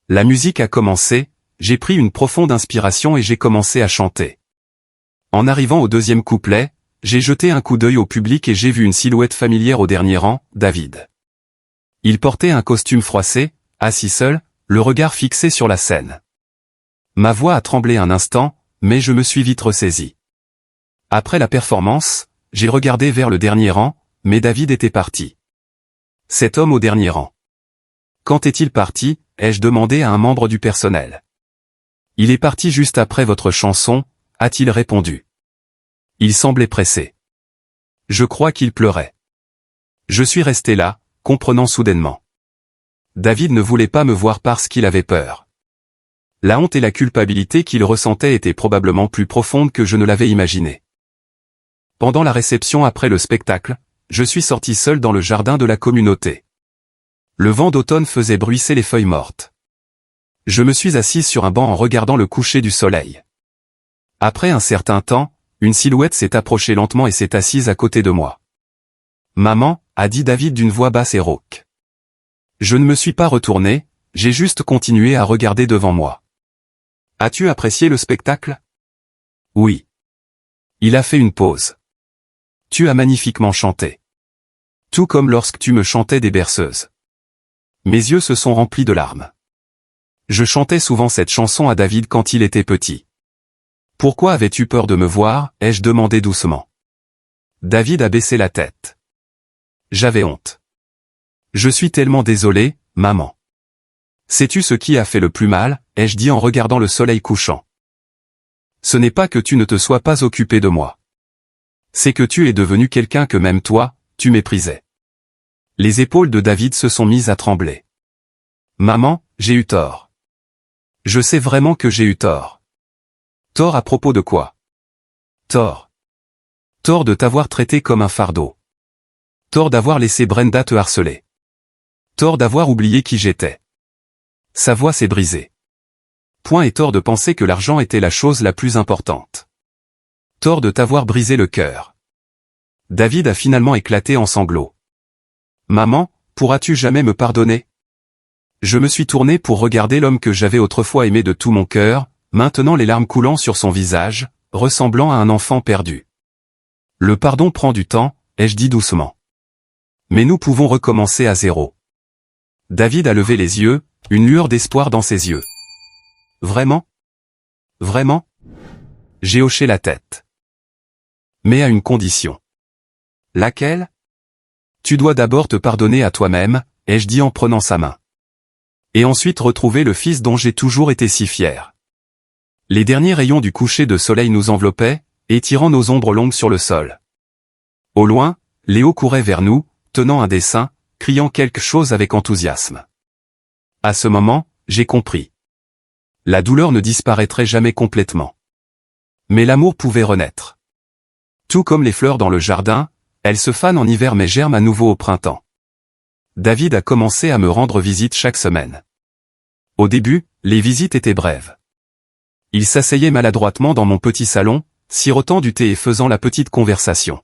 La musique a commencé, j'ai pris une profonde inspiration et j'ai commencé à chanter. En arrivant au deuxième couplet, j'ai jeté un coup d'œil au public et j'ai vu une silhouette familière au dernier rang, David. Il portait un costume froissé, assis seul, le regard fixé sur la scène. Ma voix a tremblé un instant, mais je me suis vite ressaisi. Après la performance, j'ai regardé vers le dernier rang, mais David était parti. Cet homme au dernier rang. Quand est-il parti? Ai-je demandé à un membre du personnel. Il est parti juste après votre chanson, a-t-il répondu. Il semblait pressé. Je crois qu'il pleurait. Je suis resté là, comprenant soudainement. David ne voulait pas me voir parce qu'il avait peur. La honte et la culpabilité qu'il ressentait étaient probablement plus profondes que je ne l'avais imaginé. Pendant la réception après le spectacle, je suis sorti seul dans le jardin de la communauté. Le vent d'automne faisait bruisser les feuilles mortes. Je me suis assise sur un banc en regardant le coucher du soleil. Après un certain temps, une silhouette s'est approchée lentement et s'est assise à côté de moi. « Maman », a dit David d'une voix basse et rauque. Je ne me suis pas retourné, j'ai juste continué à regarder devant moi. « As-tu apprécié le spectacle ?» Oui. Il a fait une pause. « Tu as magnifiquement chanté. Tout comme lorsque tu me chantais des berceuses. » Mes yeux se sont remplis de larmes. Je chantais souvent cette chanson à David quand il était petit. « Pourquoi avais-tu peur de me voir ?» ai-je demandé doucement. David a baissé la tête. J'avais honte. Je suis tellement désolé, maman. Sais-tu ce qui a fait le plus mal, ai-je dit en regardant le soleil couchant. Ce n'est pas que tu ne te sois pas occupé de moi. C'est que tu es devenu quelqu'un que même toi, tu méprisais. Les épaules de David se sont mises à trembler. Maman, j'ai eu tort. Je sais vraiment que j'ai eu tort. Tort à propos de quoi? Tort. Tort de t'avoir traité comme un fardeau. Tort d'avoir laissé Brenda te harceler. Tort d'avoir oublié qui j'étais. Sa voix s'est brisée. Point et tort de penser que l'argent était la chose la plus importante. Tort de t'avoir brisé le cœur. David a finalement éclaté en sanglots. Maman, pourras-tu jamais me pardonner? Je me suis tourné pour regarder l'homme que j'avais autrefois aimé de tout mon cœur, maintenant les larmes coulant sur son visage, ressemblant à un enfant perdu. Le pardon prend du temps, ai-je dit doucement. Mais nous pouvons recommencer à zéro. David a levé les yeux, une lueur d'espoir dans ses yeux. Vraiment? Vraiment? J'ai hoché la tête. Mais à une condition. Laquelle? Tu dois d'abord te pardonner à toi-même, ai-je dit en prenant sa main. Et ensuite retrouver le fils dont j'ai toujours été si fier. Les derniers rayons du coucher de soleil nous enveloppaient, étirant nos ombres longues sur le sol. Au loin, Léo courait vers nous, tenant un dessin, criant quelque chose avec enthousiasme. À ce moment, j'ai compris. La douleur ne disparaîtrait jamais complètement. Mais l'amour pouvait renaître. Tout comme les fleurs dans le jardin, elles se fanent en hiver mais germent à nouveau au printemps. David a commencé à me rendre visite chaque semaine. Au début, les visites étaient brèves. Il s'asseyait maladroitement dans mon petit salon, sirotant du thé et faisant la petite conversation.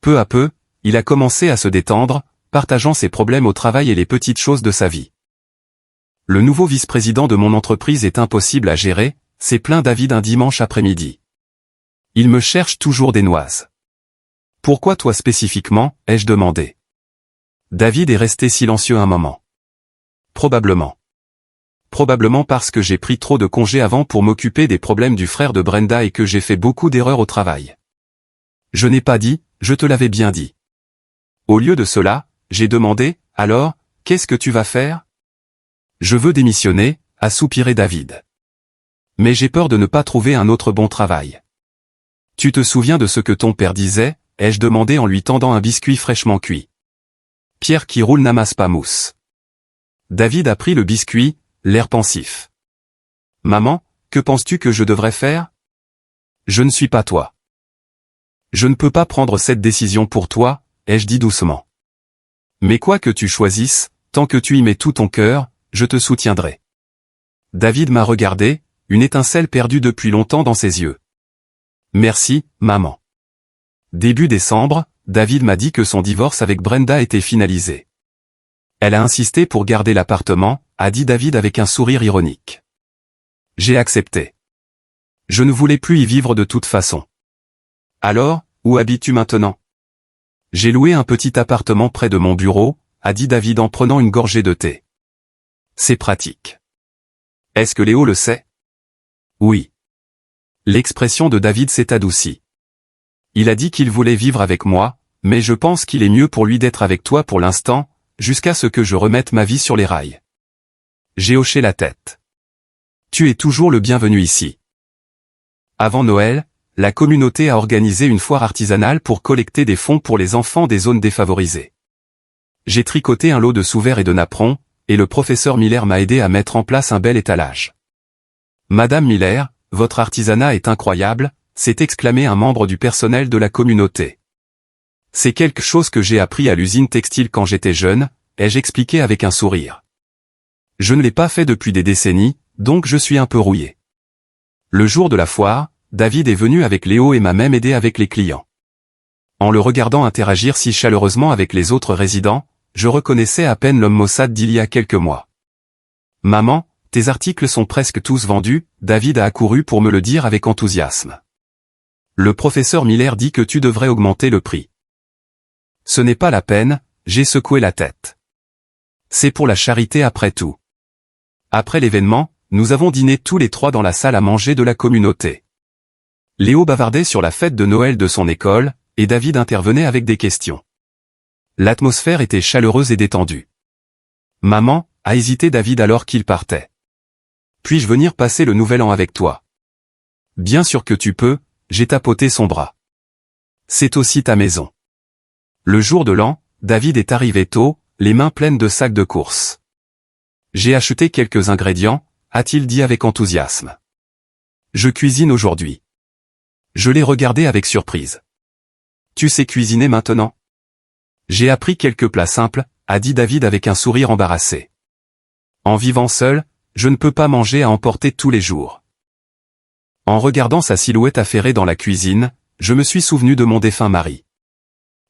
Peu à peu, il a commencé à se détendre, partageant ses problèmes au travail et les petites choses de sa vie. Le nouveau vice-président de mon entreprise est impossible à gérer, s'est plaint David un dimanche après-midi. Il me cherche toujours des noises. Pourquoi toi spécifiquement, ai-je demandé. David est resté silencieux un moment. Probablement. Probablement parce que j'ai pris trop de congés avant pour m'occuper des problèmes du frère de Brenda et que j'ai fait beaucoup d'erreurs au travail. Je n'ai pas dit, je te l'avais bien dit. Au lieu de cela, j'ai demandé, alors, qu'est-ce que tu vas faire? Je veux démissionner, a soupiré David. Mais j'ai peur de ne pas trouver un autre bon travail. Tu te souviens de ce que ton père disait, ai-je demandé en lui tendant un biscuit fraîchement cuit. Pierre qui roule n'amasse pas mousse. David a pris le biscuit, l'air pensif. Maman, que penses-tu que je devrais faire? Je ne suis pas toi. Je ne peux pas prendre cette décision pour toi, ai-je dit doucement. Mais quoi que tu choisisses, tant que tu y mets tout ton cœur, je te soutiendrai. David m'a regardé, une étincelle perdue depuis longtemps dans ses yeux. Merci, maman. Début décembre, David m'a dit que son divorce avec Brenda était finalisé. Elle a insisté pour garder l'appartement, a dit David avec un sourire ironique. J'ai accepté. Je ne voulais plus y vivre de toute façon. Alors, où habites-tu maintenant? J'ai loué un petit appartement près de mon bureau, a dit David en prenant une gorgée de thé. C'est pratique. Est-ce que Léo le sait? Oui. L'expression de David s'est adoucie. Il a dit qu'il voulait vivre avec moi, mais je pense qu'il est mieux pour lui d'être avec toi pour l'instant, jusqu'à ce que je remette ma vie sur les rails. J'ai hoché la tête. Tu es toujours le bienvenu ici. Avant Noël, la communauté a organisé une foire artisanale pour collecter des fonds pour les enfants des zones défavorisées. J'ai tricoté un lot de sous-verts et de napperons, et le professeur Miller m'a aidé à mettre en place un bel étalage. Madame Miller, votre artisanat est incroyable, s'est exclamé un membre du personnel de la communauté. C'est quelque chose que j'ai appris à l'usine textile quand j'étais jeune, ai-je expliqué avec un sourire. Je ne l'ai pas fait depuis des décennies, donc je suis un peu rouillé. Le jour de la foire, David est venu avec Léo et m'a même aidé avec les clients. En le regardant interagir si chaleureusement avec les autres résidents, je reconnaissais à peine l'homme maussade d'il y a quelques mois. Maman, tes articles sont presque tous vendus, David a accouru pour me le dire avec enthousiasme. Le professeur Miller dit que tu devrais augmenter le prix. Ce n'est pas la peine, j'ai secoué la tête. C'est pour la charité après tout. Après l'événement, nous avons dîné tous les trois dans la salle à manger de la communauté. Léo bavardait sur la fête de Noël de son école, et David intervenait avec des questions. L'atmosphère était chaleureuse et détendue. Maman, a hésité David alors qu'il partait. Puis-je venir passer le nouvel an avec toi? Bien sûr que tu peux, j'ai tapoté son bras. C'est aussi ta maison. Le jour de l'an, David est arrivé tôt, les mains pleines de sacs de course. J'ai acheté quelques ingrédients, a-t-il dit avec enthousiasme. Je cuisine aujourd'hui. Je l'ai regardé avec surprise. Tu sais cuisiner maintenant? J'ai appris quelques plats simples, a dit David avec un sourire embarrassé. En vivant seul, je ne peux pas manger à emporter tous les jours. En regardant sa silhouette affairée dans la cuisine, je me suis souvenu de mon défunt mari.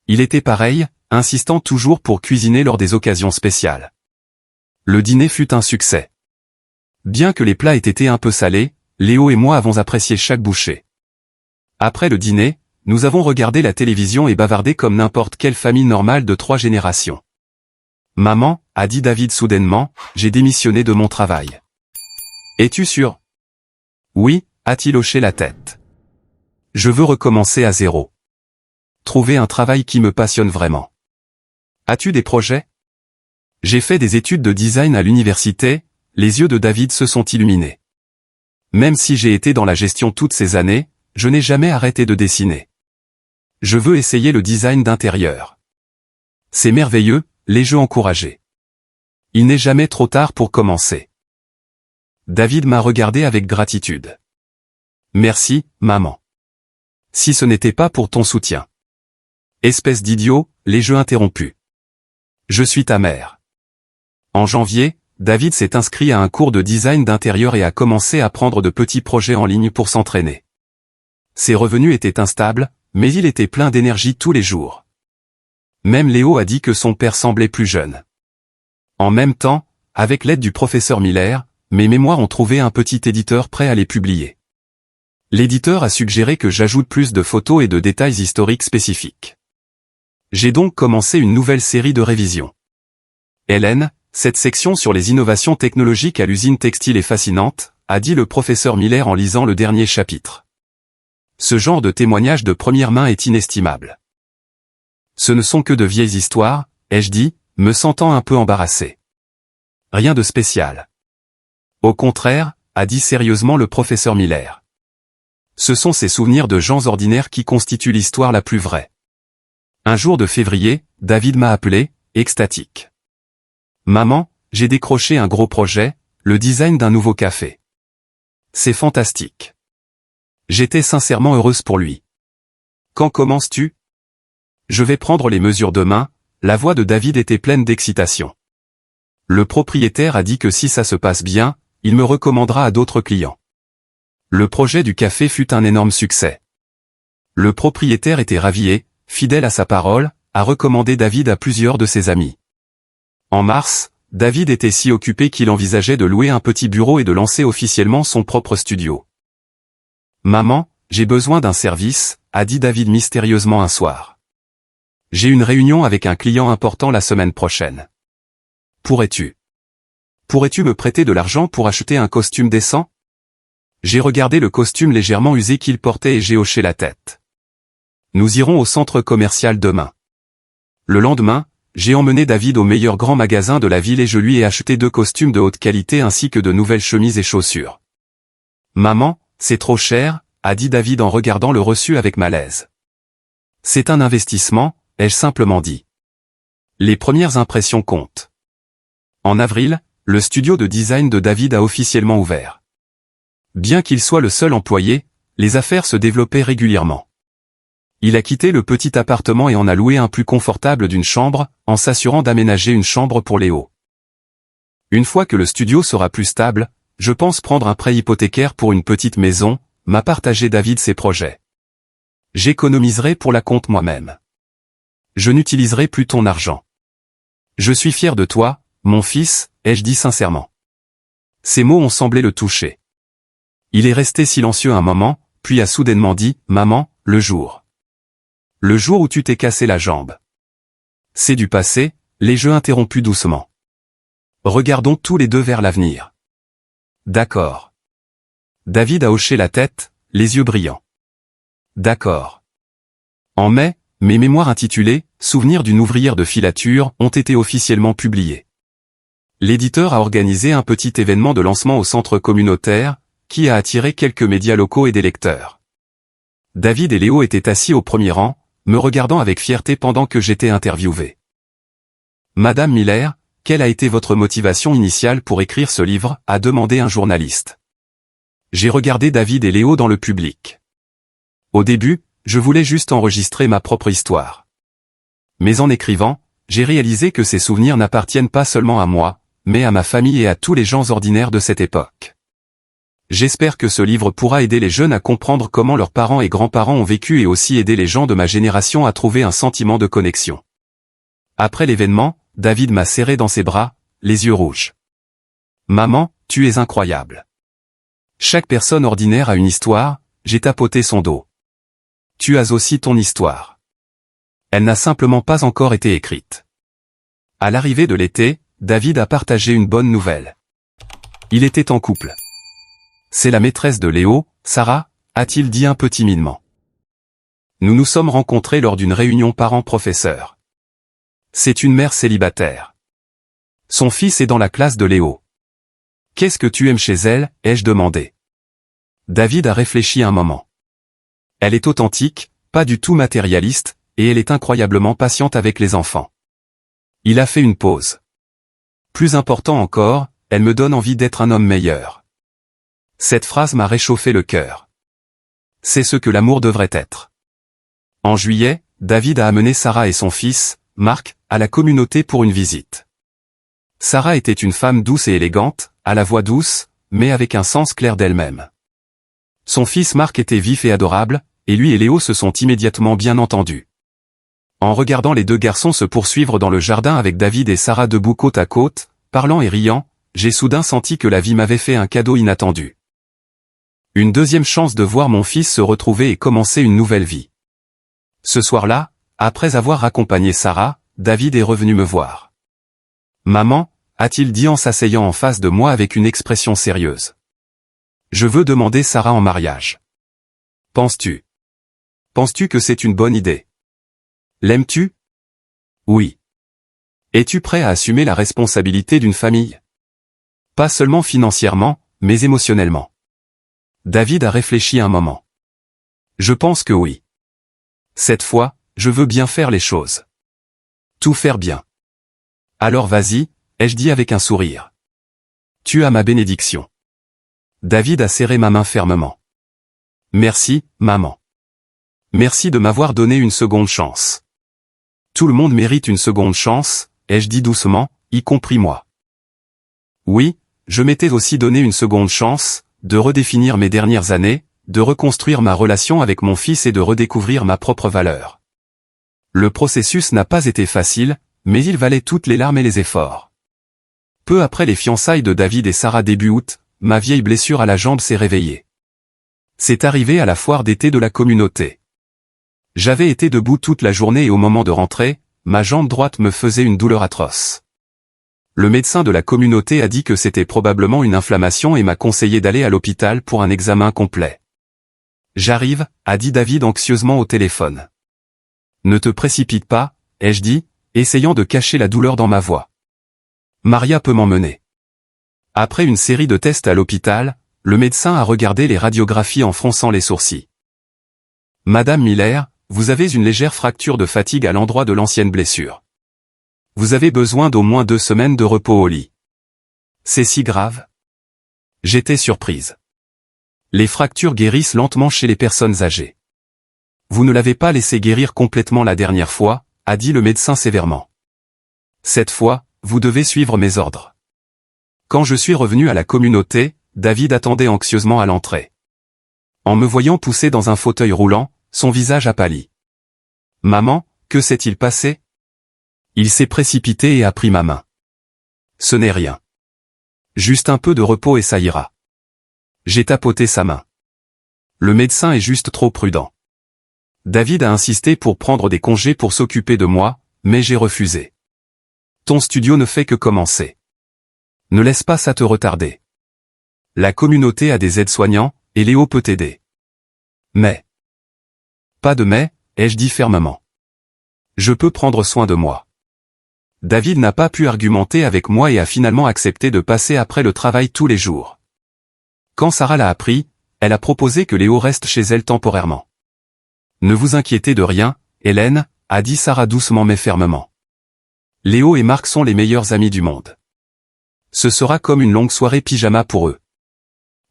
Il était pareil, insistant toujours pour cuisiner lors des occasions spéciales. Le dîner fut un succès. Bien que les plats aient été un peu salés, Léo et moi avons apprécié chaque bouchée. Après le dîner, nous avons regardé la télévision et bavardé comme n'importe quelle famille normale de 3 générations. Maman, a dit David soudainement, j'ai démissionné de mon travail. Es-tu sûr? Oui, a-t-il hoché la tête. Je veux recommencer à zéro. Trouver un travail qui me passionne vraiment. As-tu des projets? J'ai fait des études de design à l'université, les yeux de David se sont illuminés. Même si j'ai été dans la gestion toutes ces années, je n'ai jamais arrêté de dessiner. Je veux essayer le design d'intérieur. C'est merveilleux, l'ai-je encouragé. Il n'est jamais trop tard pour commencer. David m'a regardé avec gratitude. Merci, maman. Si ce n'était pas pour ton soutien. Espèce d'idiot, l'ai-je interrompu. Je suis ta mère. En janvier, David s'est inscrit à un cours de design d'intérieur et a commencé à prendre de petits projets en ligne pour s'entraîner. Ses revenus étaient instables, mais il était plein d'énergie tous les jours. Même Léo a dit que son père semblait plus jeune. En même temps, avec l'aide du professeur Miller, mes mémoires ont trouvé un petit éditeur prêt à les publier. L'éditeur a suggéré que j'ajoute plus de photos et de détails historiques spécifiques. J'ai donc commencé une nouvelle série de révisions. Hélène, cette section sur les innovations technologiques à l'usine textile est fascinante, a dit le professeur Miller en lisant le dernier chapitre. Ce genre de témoignage de première main est inestimable. Ce ne sont que de vieilles histoires, ai-je dit, me sentant un peu embarrassé. Rien de spécial. Au contraire, a dit sérieusement le professeur Miller. Ce sont ces souvenirs de gens ordinaires qui constituent l'histoire la plus vraie. Un jour de février, David m'a appelé, extatique. Maman, j'ai décroché un gros projet, le design d'un nouveau café. C'est fantastique. J'étais sincèrement heureuse pour lui. Quand commences-tu? Je vais prendre les mesures demain, la voix de David était pleine d'excitation. Le propriétaire a dit que si ça se passe bien, il me recommandera à d'autres clients. Le projet du café fut un énorme succès. Le propriétaire était ravi et, fidèle à sa parole, a recommandé David à plusieurs de ses amis. En mars, David était si occupé qu'il envisageait de louer un petit bureau et de lancer officiellement son propre studio. Maman, j'ai besoin d'un service, a dit David mystérieusement un soir. J'ai une réunion avec un client important la semaine prochaine. Pourrais-tu me prêter de l'argent pour acheter un costume décent? J'ai regardé le costume légèrement usé qu'il portait et j'ai hoché la tête. Nous irons au centre commercial demain. Le lendemain, j'ai emmené David au meilleur grand magasin de la ville et je lui ai acheté 2 costumes de haute qualité ainsi que de nouvelles chemises et chaussures. Maman, c'est trop cher, a dit David en regardant le reçu avec malaise. C'est un investissement, ai-je simplement dit. Les premières impressions comptent. En avril, le studio de design de David a officiellement ouvert. Bien qu'il soit le seul employé, les affaires se développaient régulièrement. Il a quitté le petit appartement et en a loué un plus confortable d'une chambre, en s'assurant d'aménager une chambre pour Léo. Une fois que le studio sera plus stable, je pense prendre un prêt hypothécaire pour une petite maison, m'a partagé David ses projets. J'économiserai pour la compte moi-même. Je n'utiliserai plus ton argent. Je suis fier de toi, mon fils, ai-je dit sincèrement. Ces mots ont semblé le toucher. Il est resté silencieux un moment, puis a soudainement dit, « Maman, le jour. Le jour où tu t'es cassé la jambe. » C'est du passé, l'ai-je interrompu doucement. Regardons tous les deux vers l'avenir. D'accord. David a hoché la tête, les yeux brillants. D'accord. En mai, mes mémoires intitulées « Souvenirs d'une ouvrière de filature » ont été officiellement publiées. L'éditeur a organisé un petit événement de lancement au centre communautaire, qui a attiré quelques médias locaux et des lecteurs. David et Léo étaient assis au premier rang, me regardant avec fierté pendant que j'étais interviewé. Madame Miller, quelle a été votre motivation initiale pour écrire ce livre, a demandé un journaliste. J'ai regardé David et Léo dans le public. Au début, je voulais juste enregistrer ma propre histoire. Mais en écrivant, j'ai réalisé que ces souvenirs n'appartiennent pas seulement à moi, mais à ma famille et à tous les gens ordinaires de cette époque. J'espère que ce livre pourra aider les jeunes à comprendre comment leurs parents et grands-parents ont vécu et aussi aider les gens de ma génération à trouver un sentiment de connexion. Après l'événement, David m'a serré dans ses bras, les yeux rouges. Maman, tu es incroyable. Chaque personne ordinaire a une histoire, j'ai tapoté son dos. Tu as aussi ton histoire. Elle n'a simplement pas encore été écrite. À l'arrivée de l'été, David a partagé une bonne nouvelle. Il était en couple. C'est la maîtresse de Léo, Sarah, a-t-il dit un peu timidement. Nous nous sommes rencontrés lors d'une réunion parents-professeurs. C'est une mère célibataire. Son fils est dans la classe de Léo. Qu'est-ce que tu aimes chez elle, ai-je demandé. David a réfléchi un moment. Elle est authentique, pas du tout matérialiste, et elle est incroyablement patiente avec les enfants. Il a fait une pause. Plus important encore, elle me donne envie d'être un homme meilleur. Cette phrase m'a réchauffé le cœur. C'est ce que l'amour devrait être. En juillet, David a amené Sarah et son fils, Marc, à la communauté pour une visite. Sarah était une femme douce et élégante, à la voix douce, mais avec un sens clair d'elle-même. Son fils Marc était vif et adorable, et lui et Léo se sont immédiatement bien entendus. En regardant les deux garçons se poursuivre dans le jardin avec David et Sarah debout côte à côte, parlant et riant, j'ai soudain senti que la vie m'avait fait un cadeau inattendu. Une deuxième chance de voir mon fils se retrouver et commencer une nouvelle vie. Ce soir-là, après avoir accompagné Sarah, David est revenu me voir. « Maman » a-t-il dit en s'asseyant en face de moi avec une expression sérieuse. « Je veux demander Sarah en mariage. Penses-tu que c'est une bonne idée? L'aimes-tu? Oui. Es-tu prêt à assumer la responsabilité d'une famille? Pas seulement financièrement, mais émotionnellement. » David a réfléchi un moment. Je pense que oui. Cette fois, je veux bien faire les choses. Tout faire bien. Alors vas-y, ai-je dit avec un sourire. Tu as ma bénédiction. David a serré ma main fermement. Merci, maman. Merci de m'avoir donné une seconde chance. Tout le monde mérite une seconde chance, ai-je dit doucement, y compris moi. Oui, je m'étais aussi donné une seconde chance, de redéfinir mes dernières années, de reconstruire ma relation avec mon fils et de redécouvrir ma propre valeur. Le processus n'a pas été facile, mais il valait toutes les larmes et les efforts. Peu après les fiançailles de David et Sarah début août, ma vieille blessure à la jambe s'est réveillée. C'est arrivé à la foire d'été de la communauté. J'avais été debout toute la journée et au moment de rentrer, ma jambe droite me faisait une douleur atroce. Le médecin de la communauté a dit que c'était probablement une inflammation et m'a conseillé d'aller à l'hôpital pour un examen complet. J'arrive, a dit David anxieusement au téléphone. Ne te précipite pas, ai-je dit, essayant de cacher la douleur dans ma voix. Maria peut m'emmener. Après une série de tests à l'hôpital, le médecin a regardé les radiographies en fronçant les sourcils. Madame Miller, vous avez une légère fracture de fatigue à l'endroit de l'ancienne blessure. Vous avez besoin d'au moins 2 semaines de repos au lit. C'est si grave? J'étais surprise. Les fractures guérissent lentement chez les personnes âgées. Vous ne l'avez pas laissé guérir complètement la dernière fois, a dit le médecin sévèrement. Cette fois, vous devez suivre mes ordres. Quand je suis revenu à la communauté, David attendait anxieusement à l'entrée. En me voyant pousser dans un fauteuil roulant, son visage a pâli. Maman, que s'est-il passé? Il s'est précipité et a pris ma main. Ce n'est rien. Juste un peu de repos et ça ira. J'ai tapoté sa main. Le médecin est juste trop prudent. David a insisté pour prendre des congés pour s'occuper de moi, mais j'ai refusé. Ton studio ne fait que commencer. Ne laisse pas ça te retarder. La communauté a des aides-soignants, et Léo peut t'aider. Mais. Pas de mais, ai-je dit fermement. Je peux prendre soin de moi. David n'a pas pu argumenter avec moi et a finalement accepté de passer après le travail tous les jours. Quand Sarah l'a appris, elle a proposé que Léo reste chez elle temporairement. Ne vous inquiétez de rien, Hélène, a dit Sarah doucement mais fermement. Léo et Marc sont les meilleurs amis du monde. Ce sera comme une longue soirée pyjama pour eux.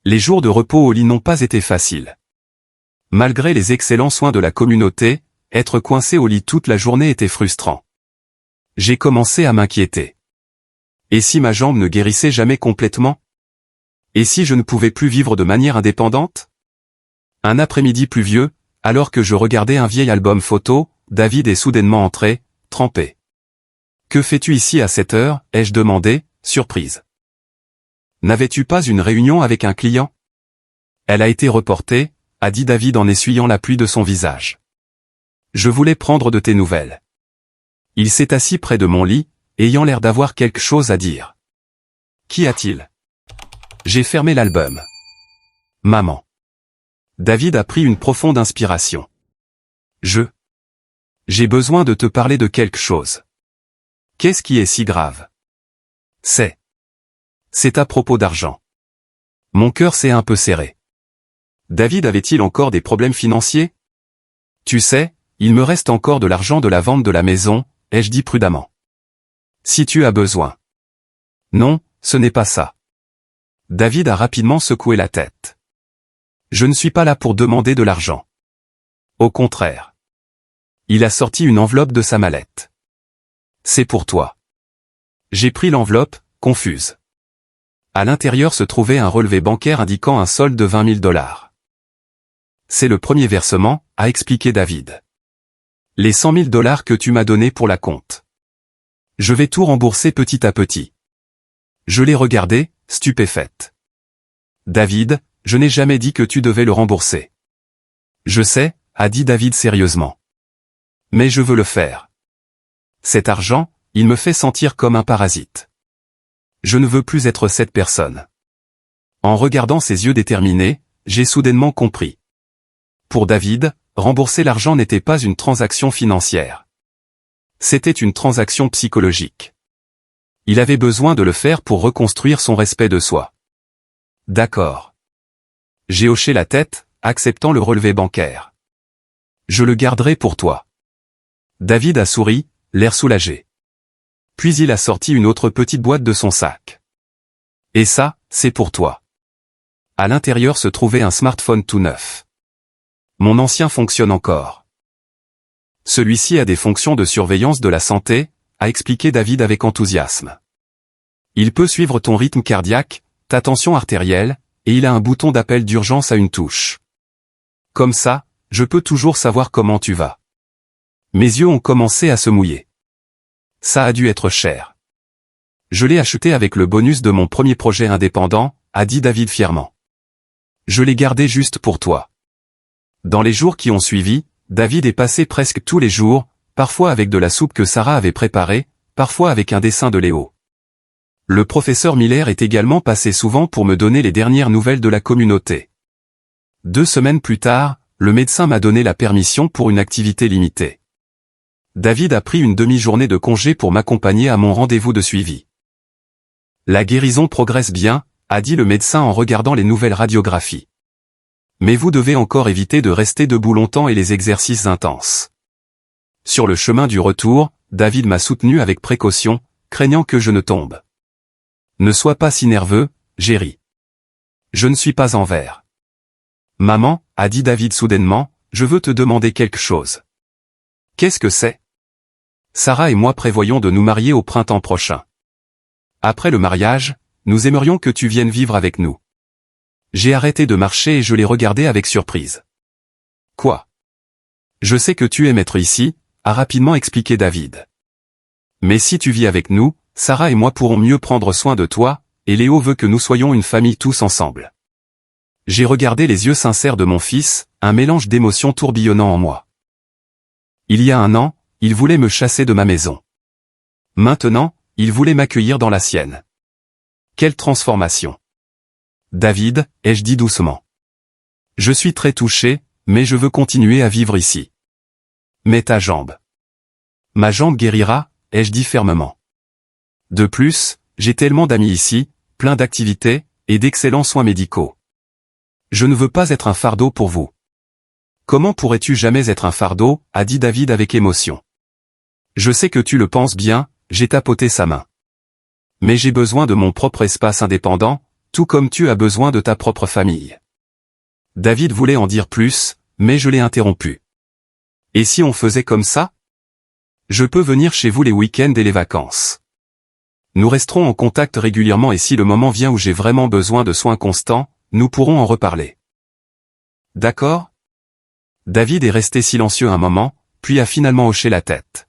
Les jours de repos au lit n'ont pas été faciles. Malgré les excellents soins de la communauté, être coincé au lit toute la journée était frustrant. J'ai commencé à m'inquiéter. Et si ma jambe ne guérissait jamais complètement? Et si je ne pouvais plus vivre de manière indépendante? Un après-midi pluvieux, alors que je regardais un vieil album photo, David est soudainement entré, trempé. « Que fais-tu ici à cette heure » ai-je demandé, surprise. N'avais-tu pas une réunion avec un client? Elle a été reportée, a dit David en essuyant la pluie de son visage. Je voulais prendre de tes nouvelles. Il s'est assis près de mon lit, ayant l'air d'avoir quelque chose à dire. Qu'y a-t-il? J'ai fermé l'album. Maman. David a pris une profonde inspiration. J'ai besoin de te parler de quelque chose. Qu'est-ce qui est si grave? C'est à propos d'argent. Mon cœur s'est un peu serré. David avait-il encore des problèmes financiers? Tu sais, il me reste encore de l'argent de la vente de la maison, ai-je dit prudemment. Si tu as besoin. Non, ce n'est pas ça. David a rapidement secoué la tête. Je ne suis pas là pour demander de l'argent. Au contraire. Il a sorti une enveloppe de sa mallette. C'est pour toi. J'ai pris l'enveloppe, confuse. À l'intérieur se trouvait un relevé bancaire indiquant un solde de 20 000 $. C'est le premier versement, a expliqué David. Les 100 000 $ que tu m'as donnés pour la compte. Je vais tout rembourser petit à petit. Je l'ai regardé, stupéfaite. David, je n'ai jamais dit que tu devais le rembourser. Je sais, a dit David sérieusement. Mais je veux le faire. Cet argent, il me fait sentir comme un parasite. Je ne veux plus être cette personne. En regardant ses yeux déterminés, j'ai soudainement compris. Pour David, rembourser l'argent n'était pas une transaction financière. C'était une transaction psychologique. Il avait besoin de le faire pour reconstruire son respect de soi. D'accord. J'ai hoché la tête, acceptant le relevé bancaire. Je le garderai pour toi. David a souri, l'air soulagé. Puis il a sorti une autre petite boîte de son sac. Et ça, c'est pour toi. À l'intérieur se trouvait un smartphone tout neuf. Mon ancien fonctionne encore. Celui-ci a des fonctions de surveillance de la santé, a expliqué David avec enthousiasme. Il peut suivre ton rythme cardiaque, ta tension artérielle, et il a un bouton d'appel d'urgence à une touche. Comme ça, je peux toujours savoir comment tu vas. Mes yeux ont commencé à se mouiller. Ça a dû être cher. Je l'ai acheté avec le bonus de mon premier projet indépendant, a dit David fièrement. Je l'ai gardé juste pour toi. Dans les jours qui ont suivi, David est passé presque tous les jours, parfois avec de la soupe que Sarah avait préparée, parfois avec un dessin de Léo. Le professeur Miller est également passé souvent pour me donner les dernières nouvelles de la communauté. 2 semaines plus tard, le médecin m'a donné la permission pour une activité limitée. David a pris une demi-journée de congé pour m'accompagner à mon rendez-vous de suivi. La guérison progresse bien, a dit le médecin en regardant les nouvelles radiographies. Mais vous devez encore éviter de rester debout longtemps et les exercices intenses. Sur le chemin du retour, David m'a soutenu avec précaution, craignant que je ne tombe. Ne sois pas si nerveux, Jerry. Je ne suis pas en vert. Maman, a dit David soudainement, je veux te demander quelque chose. Qu'est-ce que c'est? Sarah et moi prévoyons de nous marier au printemps prochain. Après le mariage, nous aimerions que tu viennes vivre avec nous. J'ai arrêté de marcher et je l'ai regardé avec surprise. Quoi? Je sais que tu aimes être ici, a rapidement expliqué David. Mais si tu vis avec nous, Sarah et moi pourrons mieux prendre soin de toi, et Léo veut que nous soyons une famille tous ensemble. J'ai regardé les yeux sincères de mon fils, un mélange d'émotions tourbillonnant en moi. Il y a 1 an, il voulait me chasser de ma maison. Maintenant, il voulait m'accueillir dans la sienne. Quelle transformation! David, ai-je dit doucement. Je suis très touché, mais je veux continuer à vivre ici. Mets ta jambe. Ma jambe guérira, ai-je dit fermement. De plus, j'ai tellement d'amis ici, plein d'activités, et d'excellents soins médicaux. Je ne veux pas être un fardeau pour vous. Comment pourrais-tu jamais être un fardeau, a dit David avec émotion. Je sais que tu le penses bien, j'ai tapoté sa main. Mais j'ai besoin de mon propre espace indépendant, tout comme tu as besoin de ta propre famille. David voulait en dire plus, mais je l'ai interrompu. Et si on faisait comme ça? Je peux venir chez vous les week-ends et les vacances. Nous resterons en contact régulièrement et si le moment vient où j'ai vraiment besoin de soins constants, nous pourrons en reparler. D'accord? David est resté silencieux un moment, puis a finalement hoché la tête.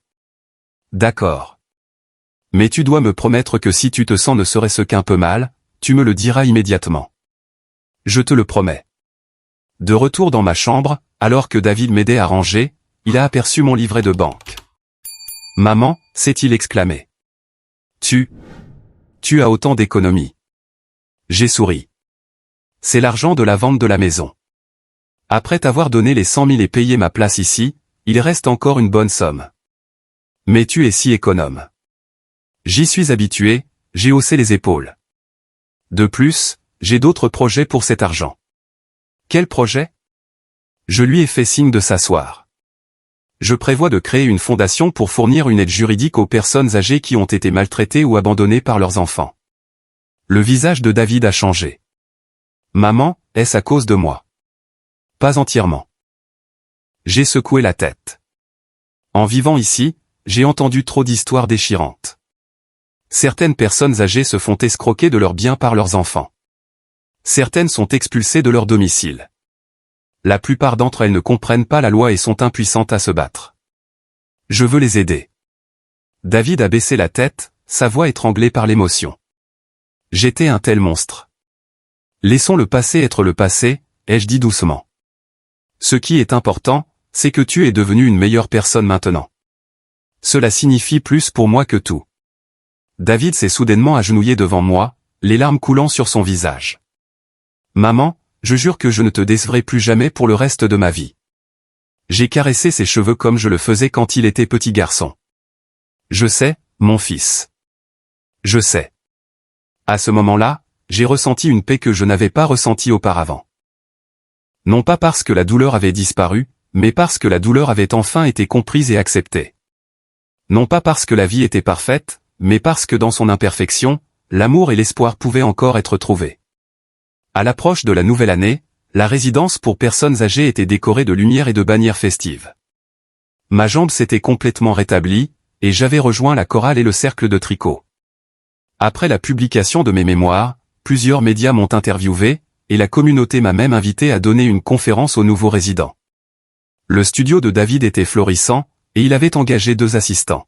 D'accord. Mais tu dois me promettre que si tu te sens ne serait-ce qu'un peu mal, tu me le diras immédiatement. Je te le promets. De retour dans ma chambre, alors que David m'aidait à ranger, il a aperçu mon livret de banque. « Maman » s'est-il exclamé. « Tu as autant d'économies. » J'ai souri. C'est l'argent de la vente de la maison. Après t'avoir donné les 100 000 et payé ma place ici, il reste encore une bonne somme. Mais tu es si économe. J'y suis habitué, j'ai haussé les épaules. De plus, j'ai d'autres projets pour cet argent. Quel projet? Je lui ai fait signe de s'asseoir. Je prévois de créer une fondation pour fournir une aide juridique aux personnes âgées qui ont été maltraitées ou abandonnées par leurs enfants. Le visage de David a changé. Maman, est-ce à cause de moi? Pas entièrement. J'ai secoué la tête. En vivant ici, j'ai entendu trop d'histoires déchirantes. Certaines personnes âgées se font escroquer de leurs biens par leurs enfants. Certaines sont expulsées de leur domicile. La plupart d'entre elles ne comprennent pas la loi et sont impuissantes à se battre. Je veux les aider. David a baissé la tête, sa voix étranglée par l'émotion. J'étais un tel monstre. Laissons le passé être le passé, ai-je dit doucement. Ce qui est important, c'est que tu es devenu une meilleure personne maintenant. Cela signifie plus pour moi que tout. David s'est soudainement agenouillé devant moi, les larmes coulant sur son visage. Maman, je jure que je ne te décevrai plus jamais pour le reste de ma vie. J'ai caressé ses cheveux comme je le faisais quand il était petit garçon. Je sais, mon fils. Je sais. À ce moment-là, j'ai ressenti une paix que je n'avais pas ressentie auparavant. Non pas parce que la douleur avait disparu, mais parce que la douleur avait enfin été comprise et acceptée. Non pas parce que la vie était parfaite, mais parce que dans son imperfection, l'amour et l'espoir pouvaient encore être trouvés. À l'approche de la nouvelle année, la résidence pour personnes âgées était décorée de lumière et de bannières festives. Ma jambe s'était complètement rétablie, et j'avais rejoint la chorale et le cercle de tricot. Après la publication de mes mémoires, plusieurs médias m'ont interviewé, et la communauté m'a même invité à donner une conférence aux nouveaux résidents. Le studio de David était florissant, et il avait engagé 2 assistants.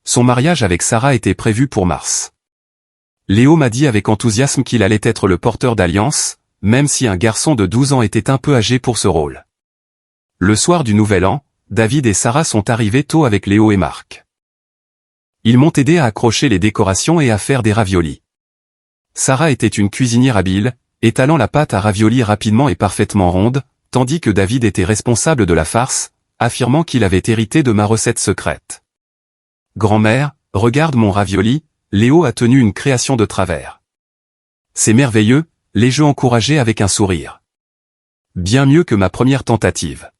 Son mariage avec Sarah était prévu pour mars. Léo m'a dit avec enthousiasme qu'il allait être le porteur d'alliance, même si un garçon de 12 ans était un peu âgé pour ce rôle. Le soir du Nouvel An, David et Sarah sont arrivés tôt avec Léo et Marc. Ils m'ont aidé à accrocher les décorations et à faire des raviolis. Sarah était une cuisinière habile, étalant la pâte à raviolis rapidement et parfaitement ronde, tandis que David était responsable de la farce, affirmant qu'il avait hérité de ma recette secrète. Grand-mère, regarde mon ravioli, Léo a tenu une création de travers. C'est merveilleux, les jeux encouragés avec un sourire. Bien mieux que ma première tentative.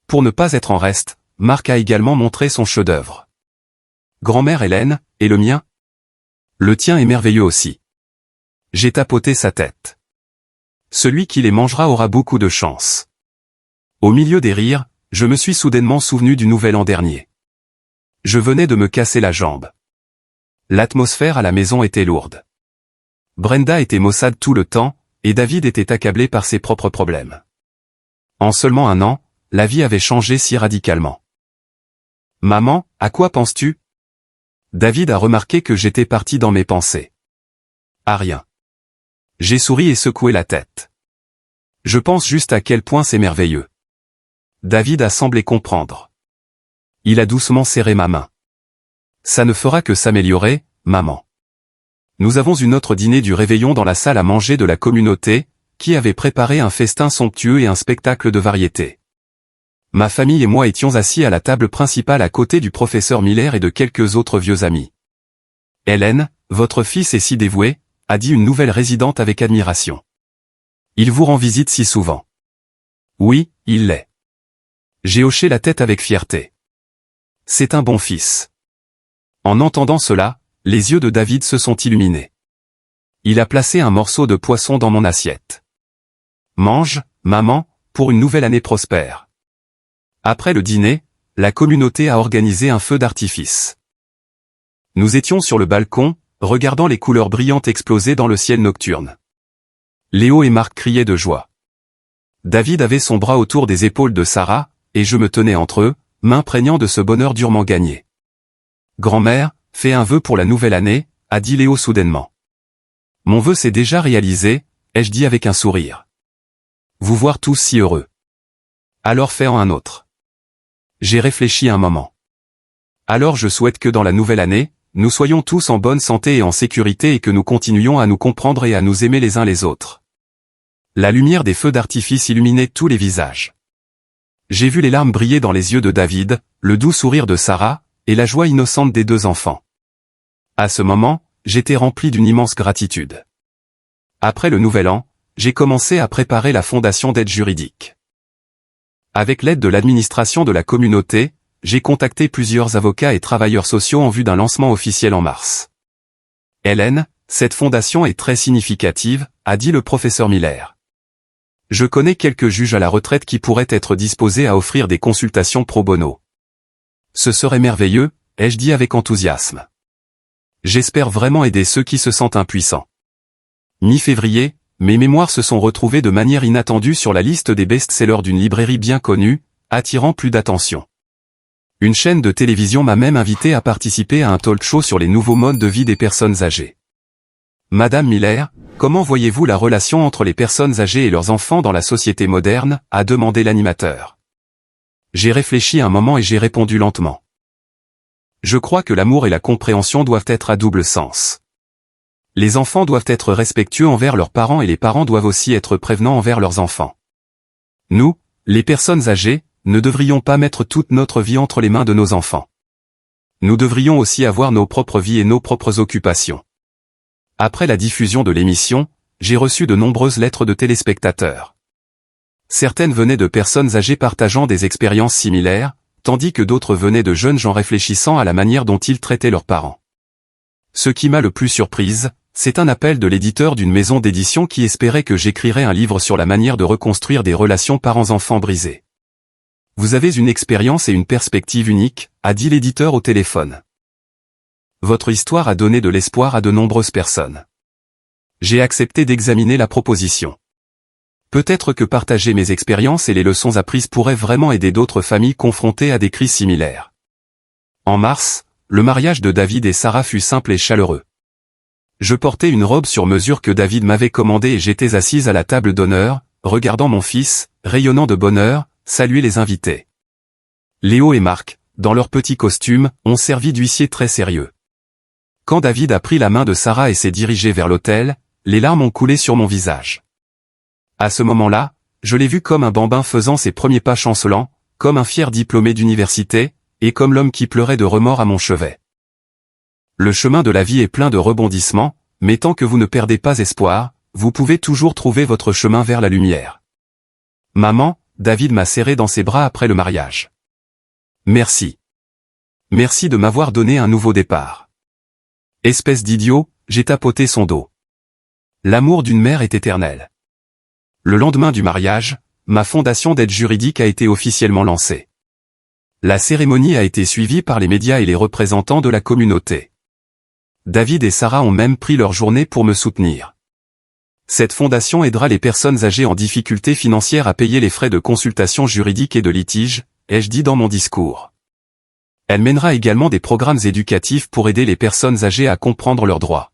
Pour ne pas être en reste, Marc a également montré son chef-d'œuvre. Grand-mère Hélène, et le mien? Le tien est merveilleux aussi. J'ai tapoté sa tête. Celui qui les mangera aura beaucoup de chance. Au milieu des rires, je me suis soudainement souvenu du Nouvel An dernier. Je venais de me casser la jambe. L'atmosphère à la maison était lourde. Brenda était maussade tout le temps, et David était accablé par ses propres problèmes. En seulement 1 an, la vie avait changé si radicalement. « Maman, à quoi penses-tu » David a remarqué que j'étais parti dans mes pensées. « À rien. » J'ai souri et secoué la tête. « Je pense juste à quel point c'est merveilleux. » David a semblé comprendre. Il a doucement serré ma main. « Ça ne fera que s'améliorer, maman. » Nous avons eu notre dîner du réveillon dans la salle à manger de la communauté, qui avait préparé un festin somptueux et un spectacle de variété. Ma famille et moi étions assis à la table principale à côté du professeur Miller et de quelques autres vieux amis. « Hélène, votre fils est si dévoué », a dit une nouvelle résidente avec admiration. « Il vous rend visite si souvent. »« Oui, il l'est. » J'ai hoché la tête avec fierté. « C'est un bon fils. » En entendant cela, les yeux de David se sont illuminés. Il a placé un morceau de poisson dans mon assiette. « Mange, maman, pour une nouvelle année prospère. » Après le dîner, la communauté a organisé un feu d'artifice. Nous étions sur le balcon, regardant les couleurs brillantes exploser dans le ciel nocturne. Léo et Marc criaient de joie. David avait son bras autour des épaules de Sarah, et je me tenais entre eux, m'imprégnant de ce bonheur durement gagné. « Grand-mère, fais un vœu pour la nouvelle année », a dit Léo soudainement. Mon vœu s'est déjà réalisé, ai-je dit avec un sourire. Vous voir tous si heureux. Alors fais-en un autre. J'ai réfléchi un moment. Alors je souhaite que dans la nouvelle année, nous soyons tous en bonne santé et en sécurité et que nous continuions à nous comprendre et à nous aimer les uns les autres. La lumière des feux d'artifice illuminait tous les visages. J'ai vu les larmes briller dans les yeux de David, le doux sourire de Sarah, et la joie innocente des deux enfants. À ce moment, j'étais rempli d'une immense gratitude. Après le nouvel an, j'ai commencé à préparer la fondation d'aide juridique. Avec l'aide de l'administration de la communauté, j'ai contacté plusieurs avocats et travailleurs sociaux en vue d'un lancement officiel en mars. Hélène, cette fondation est très significative, a dit le professeur Miller. Je connais quelques juges à la retraite qui pourraient être disposés à offrir des consultations pro bono. Ce serait merveilleux, ai-je dit avec enthousiasme. J'espère vraiment aider ceux qui se sentent impuissants. Mi-février, mes mémoires se sont retrouvées de manière inattendue sur la liste des best-sellers d'une librairie bien connue, attirant plus d'attention. Une chaîne de télévision m'a même invité à participer à un talk show sur les nouveaux modes de vie des personnes âgées. Madame Miller, comment voyez-vous la relation entre les personnes âgées et leurs enfants dans la société moderne, a demandé l'animateur. J'ai réfléchi un moment et j'ai répondu lentement. Je crois que l'amour et la compréhension doivent être à double sens. Les enfants doivent être respectueux envers leurs parents et les parents doivent aussi être prévenants envers leurs enfants. Nous, les personnes âgées, ne devrions pas mettre toute notre vie entre les mains de nos enfants. Nous devrions aussi avoir nos propres vies et nos propres occupations. Après la diffusion de l'émission, j'ai reçu de nombreuses lettres de téléspectateurs. Certaines venaient de personnes âgées partageant des expériences similaires, tandis que d'autres venaient de jeunes gens réfléchissant à la manière dont ils traitaient leurs parents. Ce qui m'a le plus surprise, c'est un appel de l'éditeur d'une maison d'édition qui espérait que j'écrirais un livre sur la manière de reconstruire des relations parents-enfants brisées. Vous avez une expérience et une perspective unique, a dit l'éditeur au téléphone. Votre histoire a donné de l'espoir à de nombreuses personnes. J'ai accepté d'examiner la proposition. Peut-être que partager mes expériences et les leçons apprises pourrait vraiment aider d'autres familles confrontées à des crises similaires. En mars, le mariage de David et Sarah fut simple et chaleureux. Je portais une robe sur mesure que David m'avait commandée et j'étais assise à la table d'honneur, regardant mon fils, rayonnant de bonheur, saluer les invités. Léo et Marc, dans leurs petits costumes, ont servi d'huissiers très sérieux. Quand David a pris la main de Sarah et s'est dirigé vers l'autel, les larmes ont coulé sur mon visage. À ce moment-là, je l'ai vu comme un bambin faisant ses premiers pas chancelants, comme un fier diplômé d'université, et comme l'homme qui pleurait de remords à mon chevet. Le chemin de la vie est plein de rebondissements, mais tant que vous ne perdez pas espoir, vous pouvez toujours trouver votre chemin vers la lumière. Maman, David m'a serré dans ses bras après le mariage. Merci. Merci de m'avoir donné un nouveau départ. Espèce d'idiot, j'ai tapoté son dos. L'amour d'une mère est éternel. Le lendemain du mariage, ma fondation d'aide juridique a été officiellement lancée. La cérémonie a été suivie par les médias et les représentants de la communauté. David et Sarah ont même pris leur journée pour me soutenir. Cette fondation aidera les personnes âgées en difficulté financière à payer les frais de consultation juridique et de litige, ai-je dit dans mon discours. Elle mènera également des programmes éducatifs pour aider les personnes âgées à comprendre leurs droits.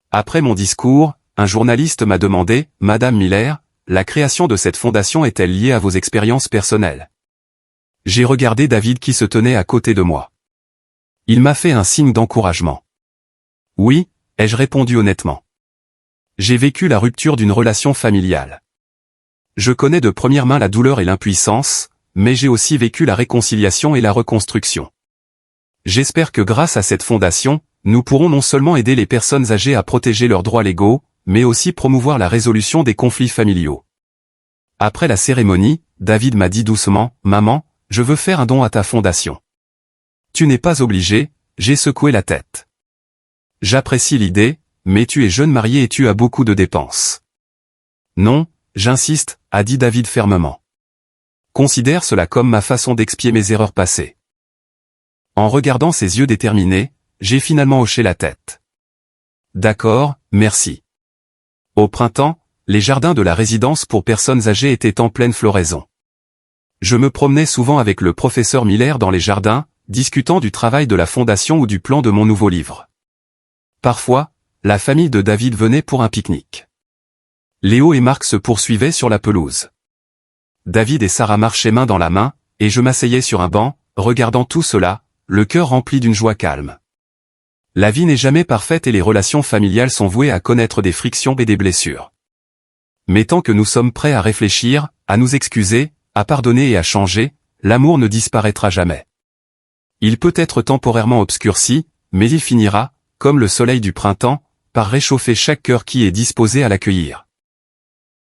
Après mon discours, un journaliste m'a demandé, « Madame Miller, la création de cette fondation est-elle liée à vos expériences personnelles ?» J'ai regardé David qui se tenait à côté de moi. Il m'a fait un signe d'encouragement. « Oui », ai-je répondu honnêtement. J'ai vécu la rupture d'une relation familiale. Je connais de première main la douleur et l'impuissance, mais j'ai aussi vécu la réconciliation et la reconstruction. J'espère que grâce à cette fondation, nous pourrons non seulement aider les personnes âgées à protéger leurs droits légaux, mais aussi promouvoir la résolution des conflits familiaux. Après la cérémonie, David m'a dit doucement, « Maman, je veux faire un don à ta fondation. » Tu n'es pas obligé, j'ai secoué la tête. J'apprécie l'idée, mais tu es jeune marié et tu as beaucoup de dépenses. Non, j'insiste, a dit David fermement. Considère cela comme ma façon d'expier mes erreurs passées. En regardant ses yeux déterminés, j'ai finalement hoché la tête. D'accord, merci. Au printemps, les jardins de la résidence pour personnes âgées étaient en pleine floraison. Je me promenais souvent avec le professeur Miller dans les jardins, discutant du travail de la fondation ou du plan de mon nouveau livre. Parfois, la famille de David venait pour un pique-nique. Léo et Marc se poursuivaient sur la pelouse. David et Sarah marchaient main dans la main, et je m'asseyais sur un banc, regardant tout cela, le cœur rempli d'une joie calme. La vie n'est jamais parfaite et les relations familiales sont vouées à connaître des frictions et des blessures. Mais tant que nous sommes prêts à réfléchir, à nous excuser, à pardonner et à changer, l'amour ne disparaîtra jamais. Il peut être temporairement obscurci, mais il finira, comme le soleil du printemps, par réchauffer chaque cœur qui est disposé à l'accueillir.